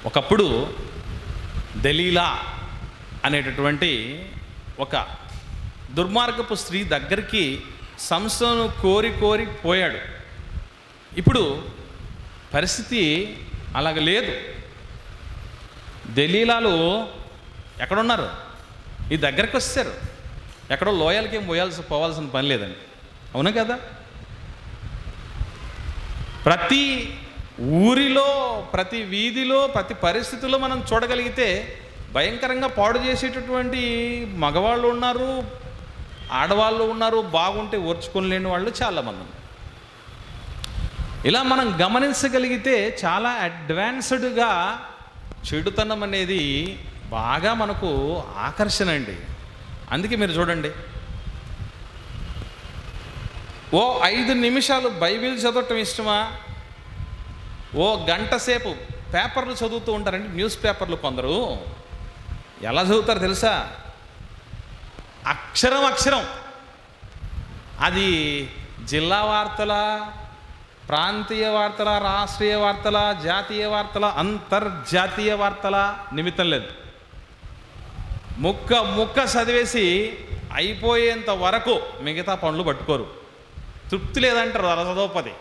Speaker 1: ఒకప్పుడు దలీలా అనేటటువంటి ఒక దుర్మార్గపు స్త్రీ దగ్గరికి సంసోను కోరి పోయాడు. ఇప్పుడు పరిస్థితి అలాగ లేదు. దలీలాలు ఎక్కడున్నారు? ఈ దగ్గరికి వచ్చారు. ఎక్కడో లోయలకి ఏం పోవాల్సిన పని లేదండి. అవునా కదా? ప్రతి ఊరిలో, ప్రతి వీధిలో, ప్రతి పరిస్థితుల్లో మనం చూడగలిగితే భయంకరంగా పాడు చేసేటటువంటి మగవాళ్ళు ఉన్నారు, ఆడవాళ్ళు ఉన్నారు, బాగుంటే ఓర్చుకోలేని వాళ్ళు చాలామంది. ఇలా మనం గమనించగలిగితే చాలా అడ్వాన్స్డ్గా చెడుతనం అనేది బాగా మనకు ఆకర్షణ అండి. అందుకే మీరు చూడండి, ఓ 5 నిమిషాలు బైబిల్ చదవటం ఇష్టమా, ఓ గంట సేపు పేపర్లు చదువుతూ ఉంటారండి. న్యూస్ పేపర్లు కొందరు ఎలా చదువుతారు తెలుసా? అక్షరం అది జిల్లా వార్తల, ప్రాంతీయ వార్తల, రాష్ట్రీయ వార్తల, జాతీయ వార్తల, అంతర్జాతీయ వార్తల నిమిత్తం లేదు. ముక్క చదివేసి అయిపోయేంత వరకు మిగతా పనులు పట్టుకోరు. తృప్తి లేదంటారు అలా చదవపది.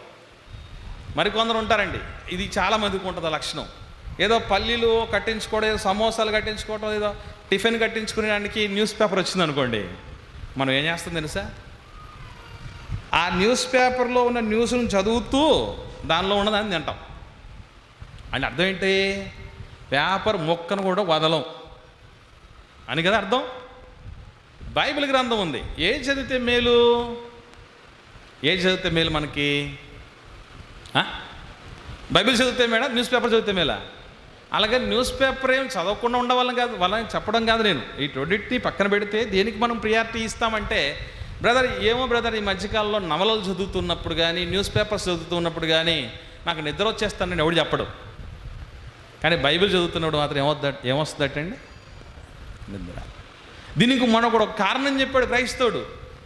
Speaker 1: మరికొందరు ఉంటారండి, ఇది చాలా మందికి ఉంటుంది ఆ లక్షణం. ఏదో పల్లీలు కట్టించుకోవడం, ఏదో సమోసాలు కట్టించుకోవడం, ఏదో టిఫిన్ కట్టించుకునేదానికి న్యూస్ పేపర్ వచ్చింది అనుకోండి, మనం ఏం చేస్తాం తెలుసా? ఆ న్యూస్ పేపర్లో ఉన్న న్యూస్ను చదువుతూ దానిలో ఉన్నదాన్ని తింటాం. అంటే అర్థం ఏంటి? పేపర్ మొక్కను కూడా వదలం అని కదా అర్థం. బైబిల్ గ్రంథం ఉంది. ఏది చదివితే మేలు? ఏది చదివితే మేలు మనకి? బైబిల్ చదివితే మేడా, న్యూస్ పేపర్ చదివితే మేలా? అలాగే న్యూస్ పేపర్ ఏం చదవకుండా ఉండవాళ్ళం కాదు, వాళ్ళని చెప్పడం కాదు. నేను ఈ రెండింటిని పక్కన పెడితే దేనికి మనం ప్రియారిటీ ఇస్తామంటే, బ్రదర్ ఈ మధ్యకాలంలో నవలలు చదువుతున్నప్పుడు కానీ, న్యూస్ పేపర్స్ చదువుతున్నప్పుడు కానీ నాకు నిద్ర వచ్చేస్తానని ఎవడు చెప్పడు. కానీ బైబిల్ చదువుతున్నప్పుడు మాత్రం ఏమొస్తుందటండి? నిద్ర. దీనికి మనకు ఒక కారణం చెప్పాడు క్రైస్తవుడు.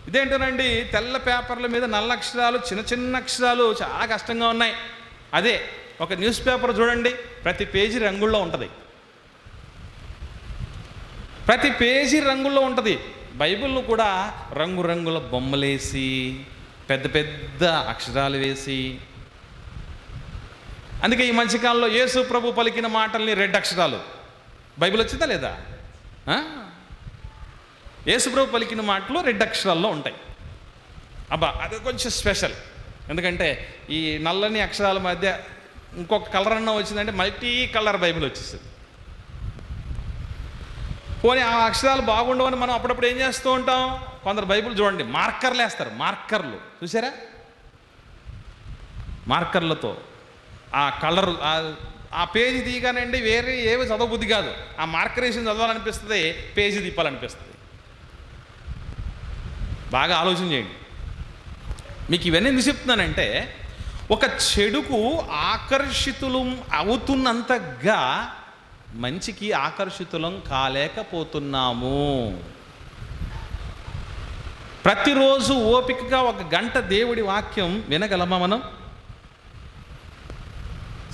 Speaker 1: ఇదేంటోనండి, తెల్ల పేపర్ల మీద నల్ల అక్షరాలు, చిన్న అక్షరాలు చాలా కష్టంగా ఉన్నాయి. అదే ఒక న్యూస్ పేపర్ చూడండి, ప్రతి పేజీ రంగుల్లో ఉంటుంది. ప్రతి పేజీ రంగుల్లో ఉంటుంది. బైబిల్ను కూడా రంగురంగుల బొమ్మలేసి, పెద్ద అక్షరాలు వేసి. అందుకే ఈ మధ్యకాలంలో యేసు ప్రభు పలికిన మాటల్ని రెడ్ అక్షరాలు. బైబిల్ వచ్చిందా లేదా? యేసు ప్రభు పలికిన మాటలు రెడ్ అక్షరాల్లో ఉంటాయి. అబ్బా, అది కొంచెం స్పెషల్. ఎందుకంటే ఈ నల్లని అక్షరాల మధ్య ఇంకొక కలర్ అన్న వచ్చిందంటే మల్టీ కలర్ బైబిల్ వచ్చేస్తుంది. పోనీ ఆ అక్షరాలు బాగుండవని మనం అప్పుడప్పుడు ఏం చేస్తూ ఉంటాం? కొందరు బైబిల్ చూడండి, మార్కర్లు వేస్తారు. మార్కర్లు చూసారా? మార్కర్లతో ఆ కలర్, ఆ పేజీ తీయగానండి వేరే ఏవి చదవబుద్ధి కాదు. ఆ మార్కర్ వేసి చదవాలనిపిస్తుంది, పేజీ తిప్పాలనిపిస్తుంది. బాగా ఆలోచన చేయండి. మీకు ఇవన్నీ ఎందుకు చెప్తున్నానంటే, ఒక చెడుకు ఆకర్షితులం అవుతున్నంతగా మంచికి ఆకర్షితులం కాలేకపోతున్నాము. ప్రతిరోజు ఓపికగా 1 గంట దేవుడి వాక్యం వినగలమా మనం?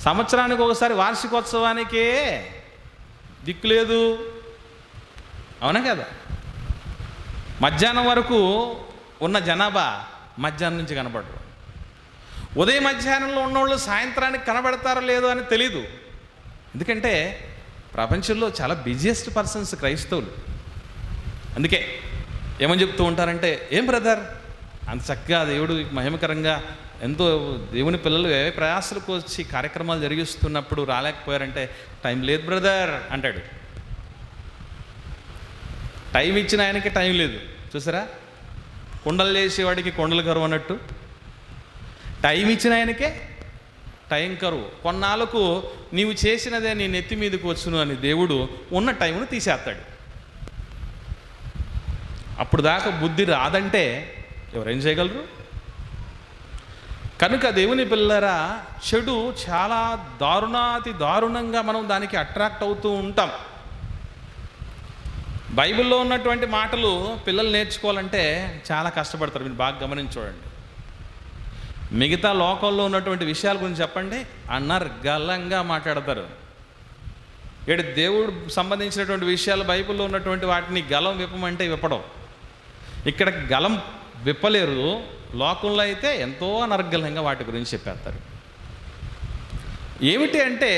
Speaker 1: సంవత్సరానికి ఒకసారి వార్షికోత్సవానికే దిక్కులేదు, అవునా కదా? మధ్యాహ్నం వరకు ఉన్న జనాభా మధ్యాహ్నం నుంచి కనపడరు. ఉదయం మధ్యాహ్నంలో ఉన్నవాళ్ళు సాయంత్రానికి కనబడతారో లేదో అని తెలీదు. ఎందుకంటే ప్రపంచంలో చాలా బిజియెస్ట్ పర్సన్స్ క్రైస్తవులు. అందుకే ఏమని చెప్తూ ఉంటారంటే, ఏం బ్రదర్ అంత చక్కగా దేవుడు మహిమకరంగా ఎంతో దేవుని పిల్లలు ఏ ప్రయాసాలకు వచ్చి కార్యక్రమాలు జరిగిస్తున్నప్పుడు రాలేకపోయారంటే, టైం లేదు బ్రదర్ అంటాడు. టైం ఇచ్చిన ఆయనకి టైం లేదు. చూసారా, కుండలు చేసేవాడికి కొండలు కరువు అన్నట్టు టైం ఇచ్చిన ఆయనకే టైం కరువు. కొన్నాళ్ళకు నీవు చేసినదే నీ నెత్తి మీదకి వచ్చును అని దేవుడు ఉన్న టైంను తీసేస్తాడు. అప్పుడు దాకా బుద్ధి రాదంటే ఎవరేం చేయగలరు? కనుక దేవుని పిల్లరా, చెడు చాలా దారుణాతి దారుణంగా మనం దానికి అట్రాక్ట్ అవుతూ ఉంటాం. బైబిల్లో ఉన్నటువంటి మాటలు పిల్లలు నేర్చుకోవాలంటే చాలా కష్టపడతారు. మీరు బాగా గమనించి చూడండి. మిగతా లోకంలో ఉన్నటువంటి విషయాల గురించి చెప్పండి, అనర్గళంగా మాట్లాడతారు. దేవుడు సంబంధించినటువంటి విషయాలు బైబిల్లో ఉన్నటువంటి వాటిని గలం విప్పమంటే విప్పడం. ఇక్కడ గలం విప్పలేరు. లోకంలో అయితే ఎంతో అనర్గళంగా వాటి గురించి చెప్పేస్తారు. ఏమిటి అంటే,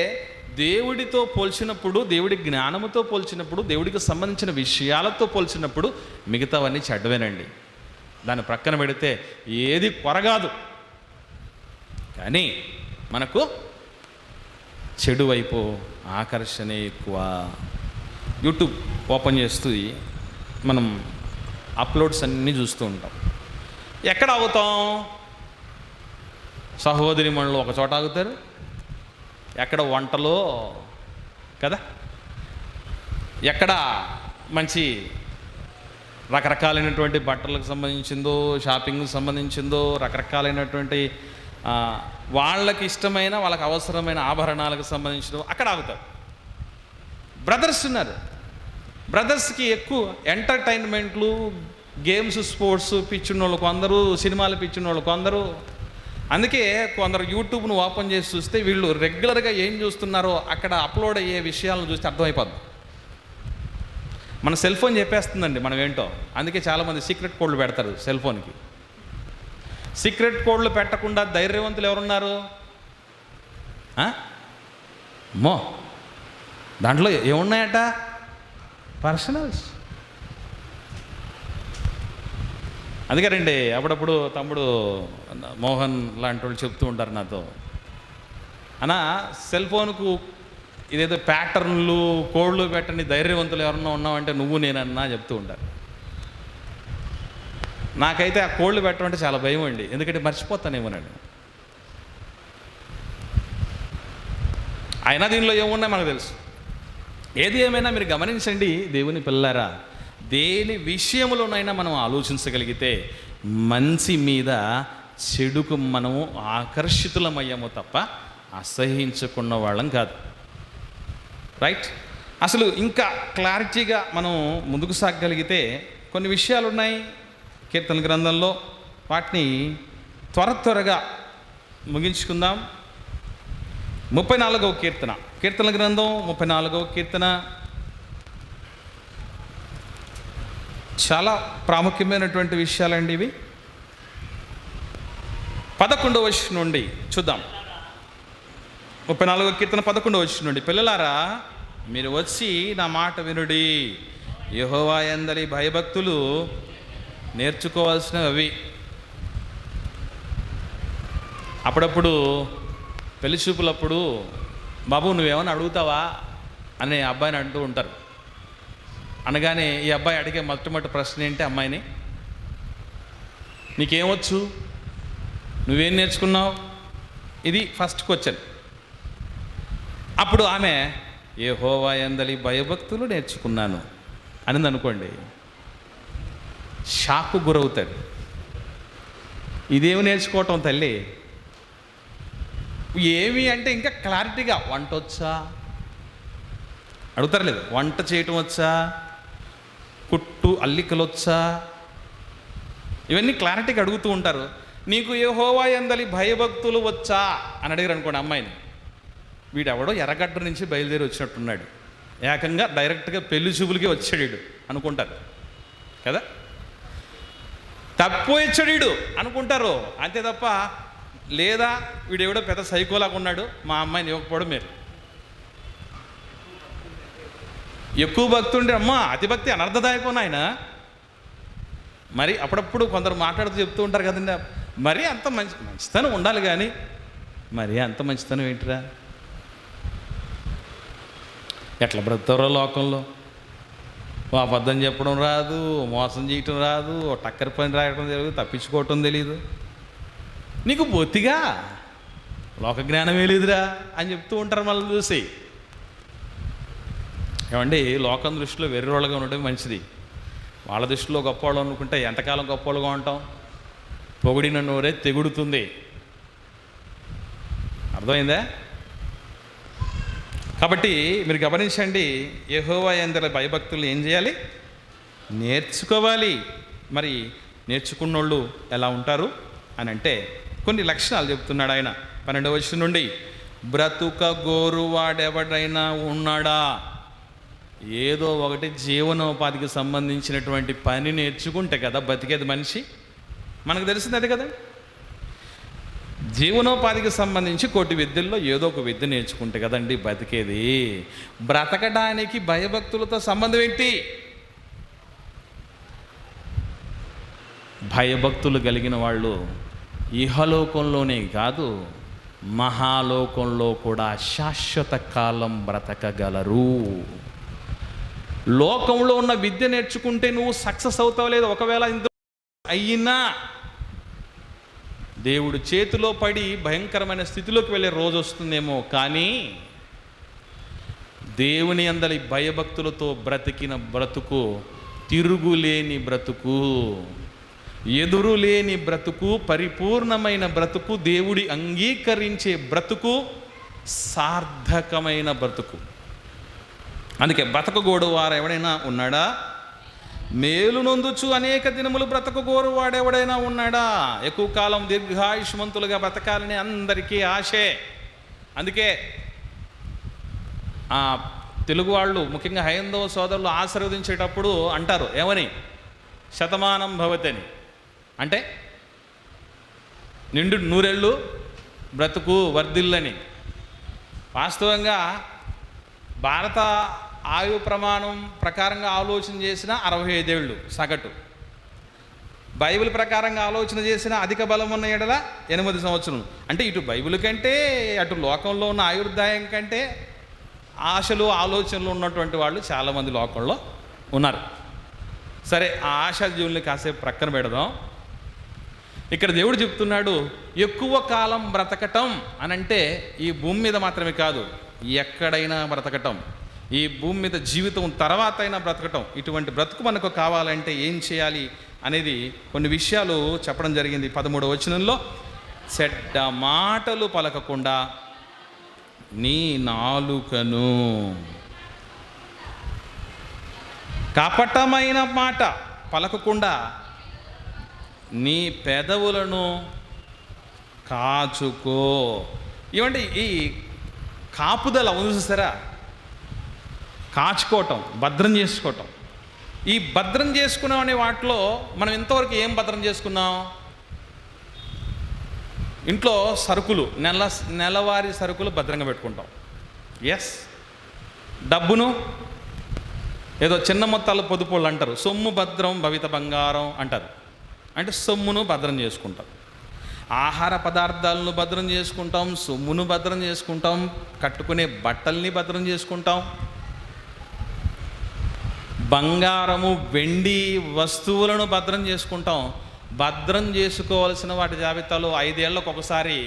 Speaker 1: దేవుడితో పోల్చినప్పుడు, దేవుడి జ్ఞానముతో పోల్చినప్పుడు, దేవుడికి సంబంధించిన విషయాలతో పోల్చినప్పుడు మిగతావన్నీ చెడ్డవేనండి. దాన్ని ప్రక్కన పెడితే ఏది కొరగాదు. కానీ మనకు చెడు వైపు ఆకర్షణే ఎక్కువ. యూట్యూబ్ ఓపెన్ చేస్తూ మనం అప్లోడ్స్ అన్నీ చూస్తూ ఉంటాం. ఎక్కడ ఆగుతాం? సహోదరి మనులు ఒక చోట ఆగుతారు, ఎక్కడ వంటలో కదా, ఎక్కడ మంచి రకరకాలైనటువంటి బట్టలకు సంబంధించిందో, షాపింగ్కి సంబంధించిందో, రకరకాలైనటువంటి వాళ్ళకి ఇష్టమైన, వాళ్ళకి అవసరమైన ఆభరణాలకు సంబంధించిన అక్కడ ఆగుతారు. బ్రదర్స్ ఉన్నారు. బ్రదర్స్కి ఎక్కువ ఎంటర్టైన్మెంట్లు, గేమ్స్, స్పోర్ట్స్ పిచ్చున్నోళ్ళు కొందరు, సినిమాలు పిచ్చున్నోళ్ళు కొందరు. అందుకే కొందరు యూట్యూబ్ను ఓపెన్ చేసి చూస్తే వీళ్ళు రెగ్యులర్గా ఏం చూస్తున్నారో అక్కడ అప్లోడ్ అయ్యే విషయాలను చూస్తే అర్థమైపోద్ది. మన సెల్ ఫోన్ చెప్పేస్తుందండి మనం ఏంటో. అందుకే చాలామంది సీక్రెట్ కోడ్లు పెడతారు సెల్ ఫోన్కి. సీక్రెట్ కోడ్లు పెట్టకుండా ధైర్యవంతులు ఎవరున్నారు? మో దాంట్లో ఏమున్నాయట? పర్సనల్స్. అందుకే రండి, అప్పుడప్పుడు తమ్ముడు మోహన్ లాంటి వాళ్ళు చెప్తూ ఉంటారు నాతో, అన్నా సెల్ ఫోన్కు ఇదేదో ప్యాటర్న్లు, కోడ్లు పెట్టండి, ధైర్యవంతులు ఎవరన్నా ఉన్నామంటే నువ్వు నేనన్నా చెప్తూ ఉంటారు. నాకైతే ఆ కోళ్ళు పెట్టడం అంటే చాలా భయం అండి. ఎందుకంటే మర్చిపోతానేమోనండి. అయినా దీనిలో ఏమున్నాయి మనకు తెలుసు. ఏది ఏమైనా మీరు గమనించండి దేవుని పిల్లారా, దేని విషయంలోనైనా మనం ఆలోచించగలిగితే మంచి మీద చెడుకు మనము ఆకర్షితులమయ్యాము తప్ప అసహించుకున్న వాళ్ళం కాదు. రైట్? అసలు ఇంకా క్లారిటీగా మనం ముందుకు సాగగలిగితే కొన్ని విషయాలు ఉన్నాయి కీర్తన గ్రంథంలో. వాటిని త్వరగా ముగించుకుందాం. 34వ కీర్తన, కీర్తన గ్రంథం 34వ కీర్తన చాలా ప్రాముఖ్యమైనటువంటి విషయాలండి ఇవి. 11వ వచనం నుండి చూద్దాం. 34వ కీర్తన 11వ వచనం నుండి, పిల్లలారా మీరు వచ్చి నా మాట వినుడి, యెహోవా యందలి భయభక్తులు నేర్చుకోవాల్సినవి. అప్పుడప్పుడు పెళ్లి చూపులప్పుడు, బాబు నువ్వేమన్నా అడుగుతావా అని అబ్బాయిని అంటూ ఉంటారు. అనగానే ఈ అబ్బాయి అడిగే మొట్టమొదటి ప్రశ్న ఏంటి అమ్మాయిని, నీకేమొచ్చు, నువ్వేం నేర్చుకున్నావు? ఇది ఫస్ట్ క్వశ్చన్. అప్పుడు ఆమె యెహోవా యందలి భయభక్తులు నేర్చుకున్నాను అని అనుకోండి, షాకు గురవుతాడు. ఇదేమి నేర్చుకోవటం తల్లి, ఏమి అంటే ఇంకా క్లారిటీగా వంట వచ్చా అడుగుతారు, లేదు వంట చేయటం వచ్చా, కుట్టు అల్లికలు వచ్చా, ఇవన్నీ క్లారిటీగా అడుగుతూ ఉంటారు. నీకు యెహోవా యందలి భయభక్తులు వచ్చా అని అడిగారు అనుకోండి అమ్మాయిని, వీడెవడో ఎర్రగడ్డ నుంచి బయలుదేరి వచ్చినట్టున్నాడు, ఏకంగా డైరెక్ట్గా పెళ్లి చూపులకి వచ్చాడు వీడు అనుకుంటారు కదా, తప్పు ఇచ్చాడు వీడు అనుకుంటారు అంతే తప్ప, లేదా వీడెవడో పెద్ద సైకోలాగా ఉన్నాడు మా అమ్మాయిని ఇవ్వకపోవడం మీరు. ఎక్కువ భక్తి ఉంటే అమ్మ అతి భక్తి అనర్థదాయకం ఆయన. మరి అప్పుడప్పుడు కొందరు మాట్లాడుతూ చెప్తూ ఉంటారు కదండి, మరీ అంత మంచితనం ఉండాలి కానీ మరీ అంత మంచితనం ఏంటిరా, ఎట్లా బ్రతుకుతారో లోకంలో. ఓ అబద్ధం చెప్పడం రాదు, మోసం చేయటం రాదు, టక్కరి పని రాయడం తెలియదు, తప్పించుకోవటం తెలియదు, నీకు బొత్తిగా లోక జ్ఞానమే లేదురా అని చెప్తూ ఉంటారు మళ్ళీ చూసి. ఏమండి, లోకం దృష్టిలో వెర్రోళ్ళగా ఉండడం మంచిది. వాళ్ళ దృష్టిలో గొప్పవాళ్ళు అనుకుంటే ఎంతకాలం గొప్పవాళ్ళుగా ఉంటాం? పొగిడిన నోరే తెగుడుతుంది. అర్థమైందా? కాబట్టి మీరు గమనించండి, యెహోవా యందలి భయభక్తులు ఏం చేయాలి? నేర్చుకోవాలి. మరి నేర్చుకున్నోళ్ళు ఎలా ఉంటారు అని అంటే కొన్ని లక్షణాలు చెప్తున్నాడు ఆయన. 12వ వచనం నుండి, బ్రతుక గోరువాడెవడైనా ఉన్నాడా? ఏదో ఒకటి జీవనోపాధికి సంబంధించినటువంటి పని నేర్చుకుంటే కదా బతికేది మనిషి. మనకు తెలిసింది అదే కదా, జీవనోపాధికి సంబంధించి కోటి విద్యల్లో ఏదో ఒక విద్య నేర్చుకుంటే కదండి బతికేది. బ్రతకడానికి భయభక్తులతో సంబంధం ఏంటి? భయభక్తులు కలిగిన వాళ్ళు ఇహలోకంలోనే కాదు మహాలోకంలో కూడా శాశ్వత కాలం బ్రతకగలరు. లోకంలో ఉన్న విద్య నేర్చుకుంటే నువ్వు సక్సెస్ అవుతావు లేదు, ఒకవేళ ఇంత అయినా దేవుడు చేతిలో పడి భయంకరమైన స్థితిలోకి వెళ్ళే రోజు వస్తుందేమో, కానీ దేవుని యందలి భయభక్తులతో బ్రతికిన బ్రతుకు తిరుగులేని బ్రతుకు, ఎదురులేని బ్రతుకు, పరిపూర్ణమైన బ్రతుకు, దేవుడి అంగీకరించే బ్రతుకు, సార్థకమైన బ్రతుకు. అందుకే బ్రతకగోడు వారు ఎవడైనా ఉన్నాడా? మేలు నొందుచు అనేక దినములు బ్రతకగోరు వాడెవడైనా ఉన్నాడా? ఎక్కువ కాలం దీర్ఘాయుష్మంతులుగా బ్రతకాలని అందరికీ ఆశే. అందుకే తెలుగు వాళ్ళు ముఖ్యంగా హైందవ సోదరులు ఆశీర్వదించేటప్పుడు అంటారు ఏమని? శతమానం భవతని. అంటే నిండు నూరెళ్ళు బ్రతుకు వర్ధిల్లని. వాస్తవంగా భారత ఆయు ప్రమాణం ప్రకారంగా ఆలోచన చేసిన 65 ఏళ్ళు సగటు. బైబిల్ ప్రకారంగా ఆలోచన చేసిన అధిక బలం ఉన్న ఎడల 8 సంవత్సరం. అంటే ఇటు బైబిల్ కంటే అటు లోకంలో ఉన్న ఆయుర్దాయం కంటే ఆశలు ఆలోచనలు ఉన్నటువంటి వాళ్ళు చాలామంది లోకంలో ఉన్నారు. సరే, ఆ ఆశాజీవుల్ని కాసేపు ప్రక్కన పెడదాం. ఇక్కడ దేవుడు చెప్తున్నాడు ఎక్కువ కాలం బ్రతకటం అనంటే ఈ భూమి మీద మాత్రమే కాదు, ఎక్కడైనా బ్రతకటం, ఈ భూమి మీద జీవితం తర్వాత అయినా బ్రతకటం. ఇటువంటి బ్రతుకు మనకు కావాలంటే ఏం చేయాలి అనేది కొన్ని విషయాలు చెప్పడం జరిగింది. 13వ వచనంలో, చెడ్డ మాటలు పలకకుండా నీ నాలుకను, కపటమైన మాట పలకకుండా నీ పెదవులను కాచుకో. ఏమంటే ఈ కాపుదల ఉంది చూసారా, కాచుకోవటం, భద్రం చేసుకోవటం. ఈ భద్రం చేసుకున్నాం అనే వాటిలో మనం ఇంతవరకు ఏం భద్రం చేసుకున్నాం? ఇంట్లో సరుకులు, నెలవారీ సరుకులు భద్రంగా పెట్టుకుంటాం. ఎస్. డబ్బును ఏదో చిన్న మొత్తాల పొదుపులు అంటారు, సొమ్ము భద్రం భవిత బంగారం అంటారు. అంటే సొమ్మును భద్రం చేసుకుంటాం, ఆహార పదార్థాలను భద్రం చేసుకుంటాం, సొమ్మును భద్రం చేసుకుంటాం, కట్టుకునే బట్టల్ని భద్రం చేసుకుంటాం, బంగారము వెండి వస్తువులను భద్రం చేసుకుంటాం. భద్రం చేసుకోవాల్సిన వాటి జాబితాలో 5 ఏళ్లకు ఒకసారి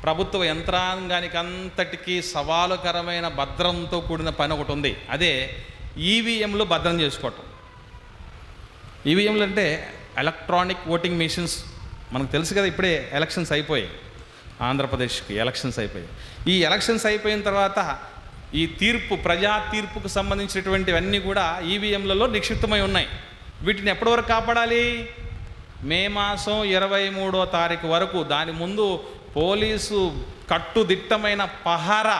Speaker 1: ప్రభుత్వ యంత్రాంగానికి అంతటికీ సవాలుకరమైన భద్రంతో కూడిన పని ఒకటి ఉంది. అదే ఈవీఎంలు భద్రం చేసుకోవటం. ఈవీఎంలు అంటే ఎలక్ట్రానిక్ ఓటింగ్ మిషన్స్. మనకు తెలుసు కదా, ఇప్పుడే ఎలక్షన్స్ అయిపోయాయి, ఆంధ్రప్రదేశ్కి ఎలక్షన్స్ అయిపోయాయి. ఈ ఎలక్షన్స్ అయిపోయిన తర్వాత ఈ తీర్పు, ప్రజా తీర్పుకు సంబంధించినటువంటివన్నీ కూడా ఈవీఎంలలో నిక్షిప్తమై ఉన్నాయి. వీటిని ఎప్పటి వరకు కాపాడాలి? మే మాసం 23వ తారీఖు వరకు, దాని ముందు పోలీసు కట్టుదిట్టమైన పహారా,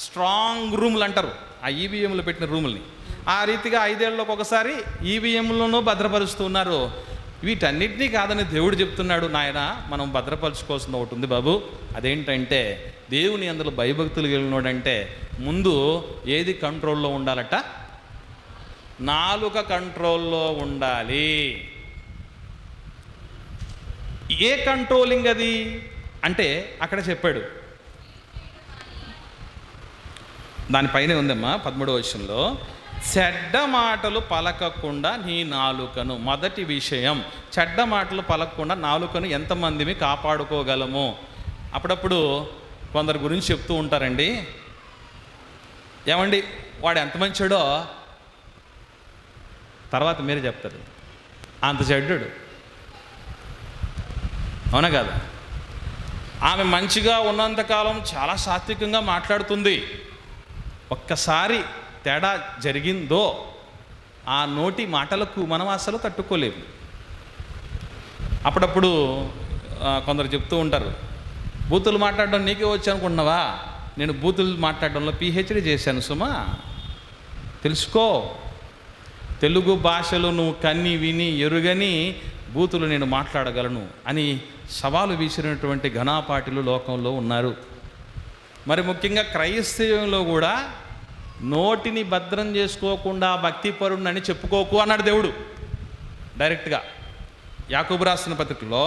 Speaker 1: స్ట్రాంగ్ రూములు అంటారు ఆ ఈవీఎంలు పెట్టిన రూముల్ని, ఆ రీతిగా 5 ఏళ్ళకి ఒకసారి ఈవీఎంలను భద్రపరుస్తూ ఉన్నారు. వీటన్నిటినీ కాదని దేవుడు చెప్తున్నాడు, నాయన మనం భద్రపరచుకోవాల్సిన ఒకటి ఉంది బాబు. అదేంటంటే దేవుని అందులో భయభక్తులు కలిగినోడంటే ముందు ఏది కంట్రోల్లో ఉండాలట? నాలుక కంట్రోల్లో ఉండాలి. ఏ కంట్రోలింగ్ అది అంటే అక్కడ చెప్పాడు, దానిపైనే ఉందమ్మా 13వ వచనంలో, చెడ్డ మాటలు పలకకుండా నీ నాలుకను. మొదటి విషయం, చెడ్డ మాటలు పలకకుండా నాలుకను ఎంతమందిని కాపాడుకోగలము? అప్పుడప్పుడు కొందరి గురించి చెప్తూ ఉంటారండి, ఏమండి వాడు ఎంత మంచోడో తర్వాత మీరే చెప్తారు, అంత చెడ్డాడు, అవునా కాదు? ఆమె మంచిగా ఉన్నంతకాలం చాలా సాత్వికంగా మాట్లాడుతుంది, ఒక్కసారి తేడా జరిగిందో ఆ నోటి మాటలకు మనం అసలు తట్టుకోలేము. అప్పుడప్పుడు కొందరు చెప్తూ ఉంటారు, బూతులు మాట్లాడడం నీకే వచ్చి అనుకుంటున్నావా? నేను బూతులు మాట్లాడడంలో PhD చేశాను సుమా, తెలుసుకో. తెలుగు భాషలో నువ్వు కన్ని విని ఎరుగని బూతులు నేను మాట్లాడగలను అని సవాలు విసిరినటువంటి ఘనాపాటిలు లోకంలో ఉన్నారు. మరి ముఖ్యంగా క్రైస్తవంలో కూడా నోటిని భద్రం చేసుకోకుండా భక్తిపరుణ్ణని చెప్పుకోకు అన్నాడు దేవుడు డైరెక్ట్గా. యాకోబు రాసిన పత్రికలో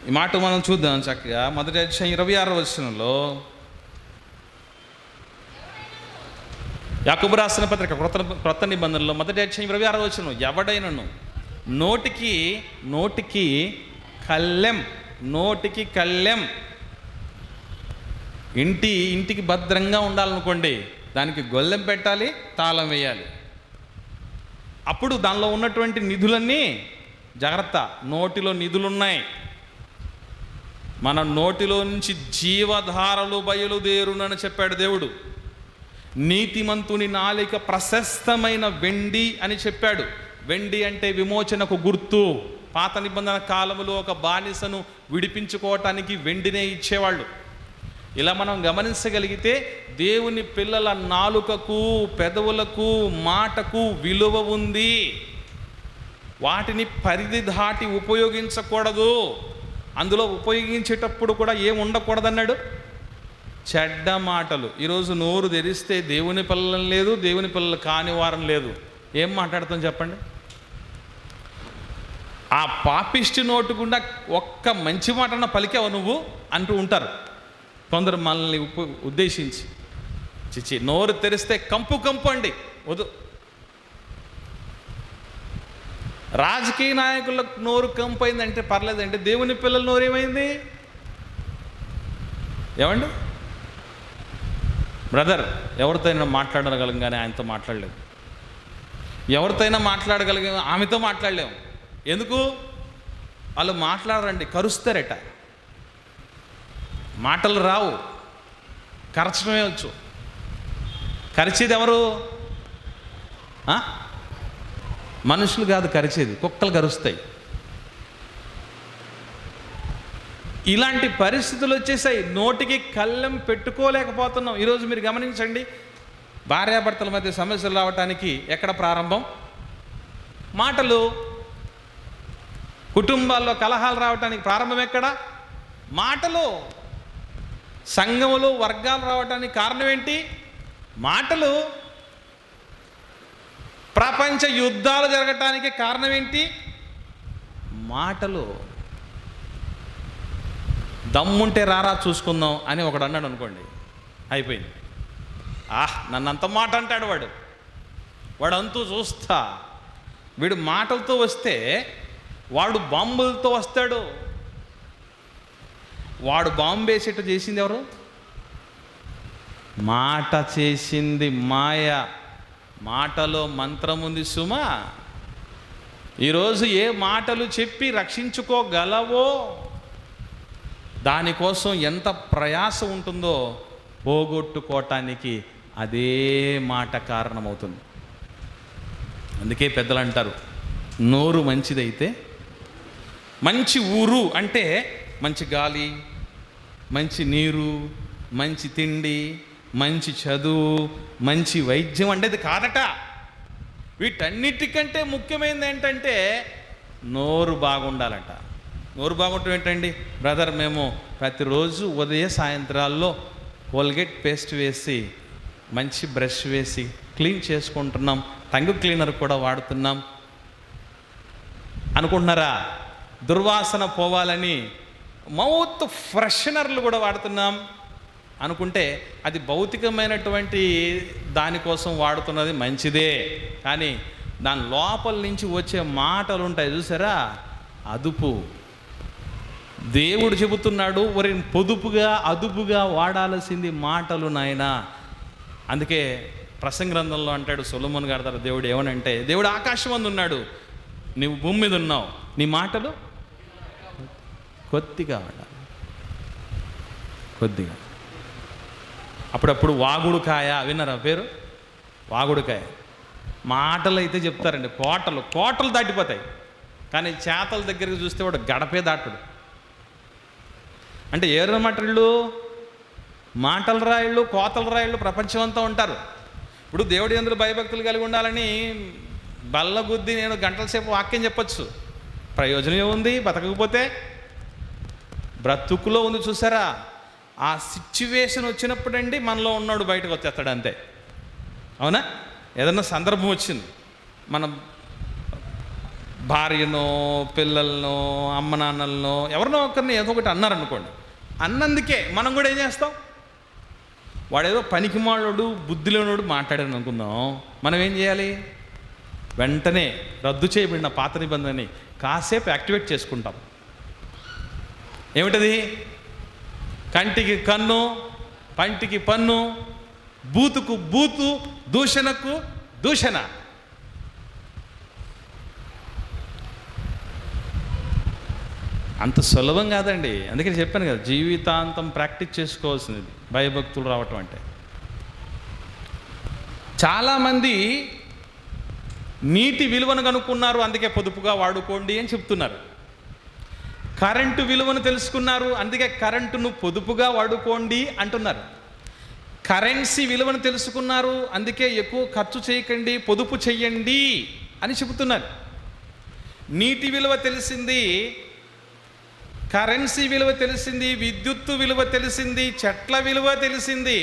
Speaker 1: ఈ మాట మనం చూద్దాం చక్కగా. మొదటి అధ్యాయం 26వ వచనంలో, యాకోబు రాసిన పత్రిక క్రొత్త నిబంధనలో మొదటి అధ్యాయం 26వ వచనం, ఎవడైనను నోటికి కళ్ళెం ఇంటికి భద్రంగా ఉండాలనుకోండి, దానికి గొల్లెం పెట్టాలి, తాళం వేయాలి. అప్పుడు దానిలో ఉన్నటువంటి నిధులన్నీ జాగ్రత్త. నోటిలో నిధులున్నాయి, మన నోటిలో నుంచి జీవధారలు బయలుదేరునని చెప్పాడు దేవుడు. నీతిమంతుని నాలిక ప్రశస్తమైన వెండి అని చెప్పాడు. వెండి అంటే విమోచనకు గుర్తు. పాత నిబంధన కాలంలో ఒక బానిసను విడిపించుకోవటానికి వెండినే ఇచ్చేవాళ్ళు. ఇలా మనం గమనించగలిగితే దేవుని పిల్లల నాలుకకు, పెదవులకు, మాటకు విలువ ఉంది. వాటిని పరిధి దాటి ఉపయోగించకూడదు. అందులో ఉపయోగించేటప్పుడు కూడా ఏం ఉండకూడదన్నాడు? చెడ్డ మాటలు. ఈరోజు నోరు తెరిస్తే దేవుని పిల్లలు లేదు, దేవుని పిల్లలు కాని వారం లేదు. ఏం మాట్లాడతాం చెప్పండి? ఆ పాపిష్టి నోటుకుండా ఒక్క మంచి మాటన పలికావు నువ్వు అంటూ ఉంటారు కొందరు మనల్ని ఉద్దేశించి. చిచి, నోరు తెరిస్తే కంపు అండి వద్దు. రాజకీయ నాయకులకు నోరు కంపు అయిందంటే పర్లేదంటే, దేవుని పిల్లల నోరు ఏమైంది? ఏమండి బ్రదర్, ఎవరితో అయినా మాట్లాడగలం కానీ ఆయనతో మాట్లాడలేము. ఎవరితో అయినా మాట్లాడగలిగాం, ఆమెతో మాట్లాడలేము. ఎందుకు? వాళ్ళు మాట్లాడరండి, కరుస్తారట. మాటలు రావు, కరచడమే వచ్చు. కరిచేది ఎవరు? మనుషులు కాదు కరిచేది, కుక్కలు కరుస్తాయి. ఇలాంటి పరిస్థితులు వచ్చేసాయి. నోటికి కళ్ళెం పెట్టుకోలేకపోతున్నాం. ఈరోజు మీరు గమనించండి, భార్యాభర్తల మధ్య సమస్యలు రావటానికి ఎక్కడ ప్రారంభం? మాటలు. కుటుంబాల్లో కలహాలు రావటానికి ప్రారంభం ఎక్కడ? మాటలు. సంఘములు, వర్గాలు రావటానికి కారణం ఏంటి? మాటలు. ప్రపంచ యుద్ధాలు జరగటానికి కారణం ఏంటి? మాటలు. దమ్ముంటే రారా చూసుకుందాం అని ఒకడు అన్నాడు అనుకోండి, అయిపోయింది. నన్నంత మాట అంటాడు వాడు అంతూ చూస్తా. వీడు మాటలతో వస్తే వాడు బాంబులతో వస్తాడు. వాడు బాంబు వేసేట చేసింది ఎవరు? మాట చేసింది మాయ. మాటలో మంత్రం ఉంది సుమా. ఈరోజు ఏ మాటలు చెప్పి రక్షించుకోగలవో దానికోసం ఎంత ప్రయాస ఉంటుందో పోగొట్టుకోవటానికి అదే మాట కారణమవుతుంది. అందుకే పెద్దలు అంటారు, నోరు మంచిదైతే, మంచి ఊరు అంటే మంచి గాలి, మంచి నీరు, మంచి తిండి, మంచి చదువు, మంచి వైద్యం అంటే అది కాదట. వీటన్నిటికంటే ముఖ్యమైనది ఏంటంటే నోరు బాగుండాలట. నోరు బాగుండటం ఏంటండి? బ్రదర్, మేము ప్రతిరోజు ఉదయ సాయంత్రాల్లో కోల్గేట్ పేస్ట్ వేసి మంచి బ్రష్ వేసి క్లీన్ చేసుకుంటున్నాం, టంగ్ క్లీనర్ కూడా వాడుతున్నాం అనుకుంటున్నారా? దుర్వాసన పోవాలని మౌత్ ఫ్రెషనర్లు కూడా వాడుతున్నాం అనుకుంటే అది భౌతికమైనటువంటి దానికోసం వాడుతున్నది మంచిదే. కానీ దాని లోపల నుంచి వచ్చే మాటలు ఉంటాయి చూసారా, అదుపు. దేవుడు చెబుతున్నాడు, ఒరే పొదుపుగా అదుపుగా వాడాల్సింది మాటలు నాయనా. అందుకే ప్రసంగ గ్రంథంలో అంటాడు సొలొమోను గారి ద్వారా దేవుడు ఏమనంటే, దేవుడు ఆకాశం అందు ఉన్నాడు, నువ్వు భూమి మీద ఉన్నావు, నీ మాటలు కొద్దిగా వాడాలి, కొద్దిగా. అప్పుడప్పుడు వాగుడుకాయ విన్నారా పేరు? వాగుడుకాయ మాటలు అయితే చెప్తారండి, కోటలు దాటిపోతాయి. కానీ చేతల దగ్గరికి చూస్తే వాడు గడపే దాటుడు. అంటే ఏరన్నమాట వీళ్ళు మాటల రాయిళ్ళు, కోతల రాయిళ్ళు ప్రపంచం అంతా ఉంటారు. ఇప్పుడు దేవుడి యందు భయభక్తులు కలిగి ఉండాలని బల్లగుద్ది నేను గంటల సేపు వాక్యం చెప్పచ్చు, ప్రయోజనం ఏముంది? బతకకపోతే బ్రతుకులో ఉంది. చూసారా, ఆ సిచ్యువేషన్ వచ్చినప్పుడండి మనలో ఉన్నాడు బయటకు వచ్చేస్తాడు అంతే. అవునా? ఏదన్నా సందర్భం వచ్చింది, మన భార్యనో పిల్లలనో అమ్మ నాన్నలనో ఎవరినో ఒకరిని ఏదో ఒకటి అన్నారనుకోండి, అన్నందుకే మనం కూడా ఏం చేస్తాం? వాడేదో పనికిమాలోడు బుద్ధిలోనోడు మాట్లాడాను అనుకుందాం, మనం ఏం చేయాలి? వెంటనే రద్దు చేయబడిన పాత నిబంధనని కాసేపు యాక్టివేట్ చేసుకుంటాం. ఏమిటది? కంటికి కన్ను, పంటికి పన్ను, బూతుకు బూతు, దూషణకు దూషణ. అంత సులభం కాదండి. అందుకని చెప్పాను కదా, జీవితాంతం ప్రాక్టీస్ చేసుకోవాల్సింది భయభక్తులు రావటం అంటే. చాలామంది నీటి విలువను కనుక్కున్నారు, అందుకే పొదుపుగా వాడుకోండి అని చెప్తున్నారు. కరెంటు విలువను తెలుసుకున్నారు, అందుకే కరెంటును పొదుపుగా వాడుకోండి అంటున్నారు. కరెన్సీ విలువను తెలుసుకున్నారు, అందుకే ఎక్కువ ఖర్చు చేయకండి, పొదుపు చెయ్యండి అని చెబుతున్నారు. నీటి విలువ తెలిసింది, కరెన్సీ విలువ తెలిసింది, విద్యుత్తు విలువ తెలిసింది, చెట్ల విలువ తెలిసింది.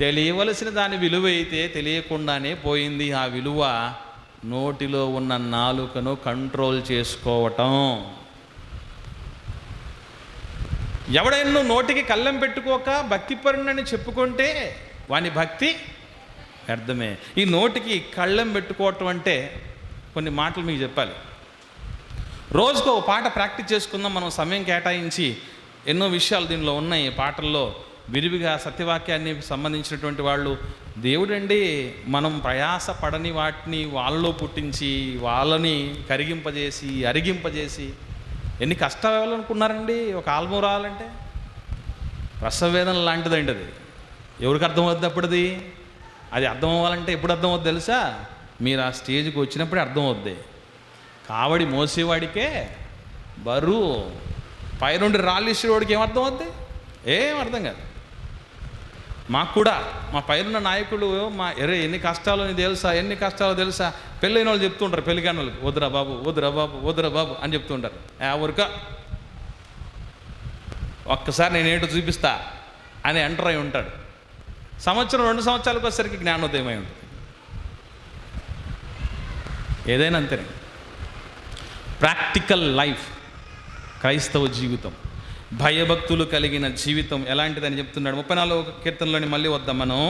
Speaker 1: తెలియవలసిన దాని విలువ అయితే తెలియకుండానే పోయింది. ఆ విలువ నోటిలో ఉన్న నాలుకను కంట్రోల్ చేసుకోవటం. ఎవడైనా నోటికి కళ్ళెం పెట్టుకోక భక్తిపరుణ్ణని చెప్పుకుంటే వాని భక్తి వ్యర్థమే. ఈ నోటికి కళ్ళెం పెట్టుకోవటం అంటే కొన్ని మాటలు మీకు చెప్పాలి. రోజుకు ఒక పాట ప్రాక్టీస్ చేసుకుందాం, మనం సమయం కేటాయించి. ఎన్నో విషయాలు దీనిలో ఉన్నాయి పాటల్లో విరివిగా. సత్యవాక్యాన్ని సంబంధించినటువంటి వాళ్ళు దేవుడండి మనం ప్రయాస పడని వాటిని వాళ్ళలో పుట్టించి వాళ్ళని కరిగింపజేసి అరిగింపజేసి ఎన్ని కష్టాలు అనుకున్నారండి. ఒక ఆల్బం రావాలంటే ప్రసవ వేదన లాంటిదండి అది. ఎవరికి అర్థమవుద్ది అప్పుడుది? అది అర్థం అవ్వాలంటే ఎప్పుడు అర్థం అవుద్ది తెలుసా? మీరు ఆ స్టేజ్కి వచ్చినప్పుడే అర్థం అవుద్ది. కావడి మోసేవాడికే బరువు, పైనుండి రాళ్ళు ఇచ్చేవాడికి ఏమర్థం అవుద్ది? ఏం అర్థం కాదు. మాకు కూడా మా పైరున్న నాయకులు ఎన్ని కష్టాలు తెలుసా, ఎన్ని కష్టాలు తెలుసా, పెళ్ళైన వాళ్ళు చెప్తుంటారు, పెళ్ళికాని వాళ్ళకి వద్దురా బాబు వద్దురా బాబు వద్దురా బాబు అని చెప్తుంటారు. ఊరిక ఒక్కసారి నేనేంటో చూపిస్తా అని ఎంటర్ అయి ఉంటాడు. సంవత్సరం 2 సంవత్సరాలకు వచ్చేసరికి జ్ఞానోదయం అయి ఉంటుంది. ఏదైనా అంతేనే. ప్రాక్టికల్ లైఫ్, క్రైస్తవ జీవితం, భయభక్తులు కలిగిన జీవితం ఎలాంటిదని చెప్తున్నాడు. 34వ కీర్తనలోని మళ్ళీ వద్దాం మనం.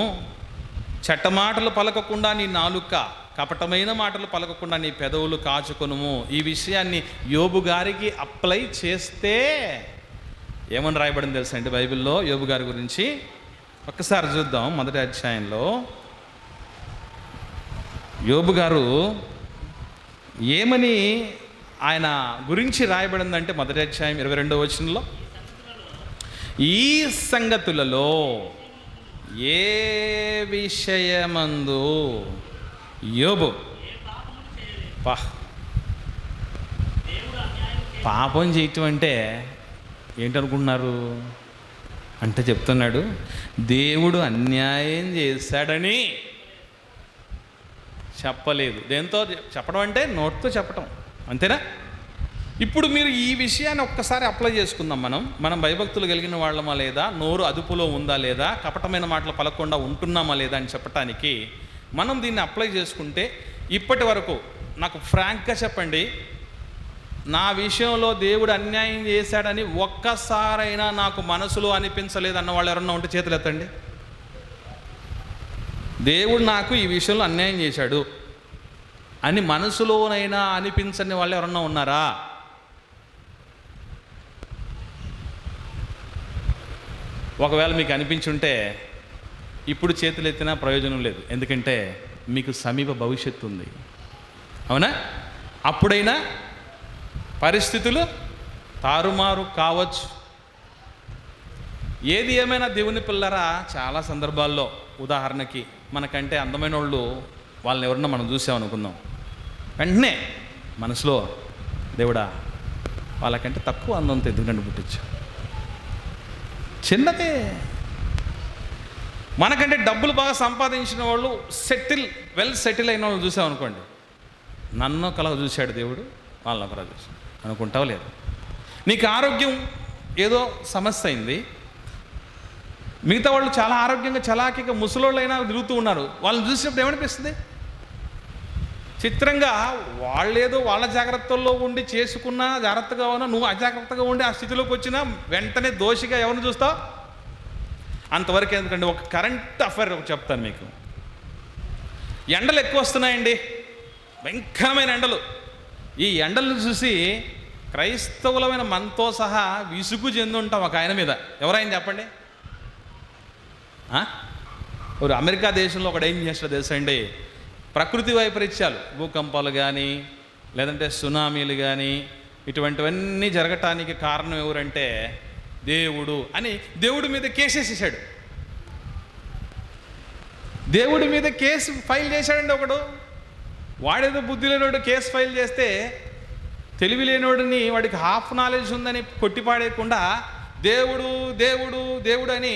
Speaker 1: చెట్టమాటలు పలకకుండా నీ నాలుక, కపటమైన మాటలు పలకకుండా నీ పెదవులు కాచుకొనుము. ఈ విషయాన్ని యోబు గారికి అప్లై చేస్తే ఏమని రాయబడింది తెలుసా అండి బైబిల్లో యోబు గారి గురించి? ఒక్కసారి చూద్దాం. 1వ అధ్యాయంలో యోబు గారు ఏమని ఆయన గురించి రాయబడిందంటే 1వ అధ్యాయం 22వ వచనంలో, ఈ సంగతులలో ఏ విషయమందు యోబు పాపం చేయటం అంటే ఏంటనుకుంటున్నారు అంటే చెప్తున్నాడు, దేవుడు అన్యాయం చేశాడని చెప్పలేదు. దేంతో చెప్పడం అంటే నోటితో చెప్పటం, అంతేనా? ఇప్పుడు మీరు ఈ విషయాన్ని ఒక్కసారి అప్లై చేసుకుందాం. మనం భయభక్తులు కలిగిన వాళ్ళమా లేదా, నోరు అదుపులో ఉందా లేదా, కపటమైన మాటలు పలకుండా ఉంటున్నామా లేదా అని చెప్పటానికి మనం దీన్ని అప్లై చేసుకుంటే, ఇప్పటి వరకు నాకు ఫ్రాంక్గా చెప్పండి, నా విషయంలో దేవుడు అన్యాయం చేశాడని ఒక్కసారైనా నాకు మనసులో అనిపించలేదన్న వాళ్ళు ఎవరన్నా ఉంటే చేతులు ఎత్తండి. దేవుడు నాకు ఈ విషయంలో అన్యాయం చేశాడు అని మనసులోనైనా అనిపించని వాళ్ళు ఎవరన్నా ఉన్నారా? ఒకవేళ మీకు అనిపించుంటే ఇప్పుడు చేతులు ఎత్తినా ప్రయోజనం లేదు, ఎందుకంటే మీకు సమీప భవిష్యత్తు ఉంది, అవునా? అప్పుడైనా పరిస్థితులు తారుమారు కావచ్చు. ఏది ఏమైనా దేవుని పిల్లరా, చాలా సందర్భాల్లో ఉదాహరణకి మనకంటే అందమైన వాళ్ళు వాళ్ళని ఎవరన్నా మనం చూసామనుకుందాం, వెంటనే మనసులో దేవుడా వాళ్ళకంటే తక్కువ అందంతో ఎందుకంటే పుట్టించు, చిన్నదే. మనకంటే డబ్బులు బాగా సంపాదించిన వాళ్ళు వెల్ సెటిల్ అయిన వాళ్ళు చూసామనుకోండి, నన్ను కలగ చూశాడు దేవుడు, వాళ్ళని ఒకలా చూశాడు అనుకుంటావు లేదు. నీకు ఆరోగ్యం ఏదో సమస్య అయింది, మిగతా వాళ్ళు చాలా ఆరోగ్యంగా చలాకీగా ముసలోళ్ళైనా తిరుగుతూ ఉన్నారు, వాళ్ళని చూసినప్పుడు ఏమనిపిస్తుంది? చిత్రంగా వాళ్ళేదో వాళ్ళ జాగ్రత్తల్లో ఉండి చేసుకున్నా, జాగ్రత్తగా ఉన్నా, నువ్వు అజాగ్రత్తగా ఉండి ఆ స్థితిలోకి వచ్చినా వెంటనే దోషిగా ఎవరిని చూస్తావు? అంతవరకు ఎందుకంటే ఒక కరెంట్ అఫైర్ చెప్తాను మీకు. ఎండలు ఎక్కువ వస్తున్నాయండి, భయంకరమైన ఎండలు. ఈ ఎండలను చూసి క్రైస్తవులమైన మనతో సహా విసుగు చెంది ఉంటాం ఒక ఆయన మీద. ఎవరైనా చెప్పండి. ఒక అమెరికా దేశంలో ఒకడు ఏం చేస్తాడో తెలుసా అండి, ప్రకృతి వైపరీత్యాలు, భూకంపాలు కానీ లేదంటే సునామీలు కానీ ఇటువంటివన్నీ జరగటానికి కారణం ఎవరంటే దేవుడు అని దేవుడి మీద కేసేసేసాడు. దేవుడి మీద కేసు ఫైల్ చేశాడండి ఒకడు. వాడేదో బుద్ధి లేనివాడు కేసు ఫైల్ చేస్తే తెలివి లేనివాడిని, వాడికి హాఫ్ నాలెడ్జ్ ఉందని కొట్టిపాడేయకుండా దేవుడు దేవుడు దేవుడు అని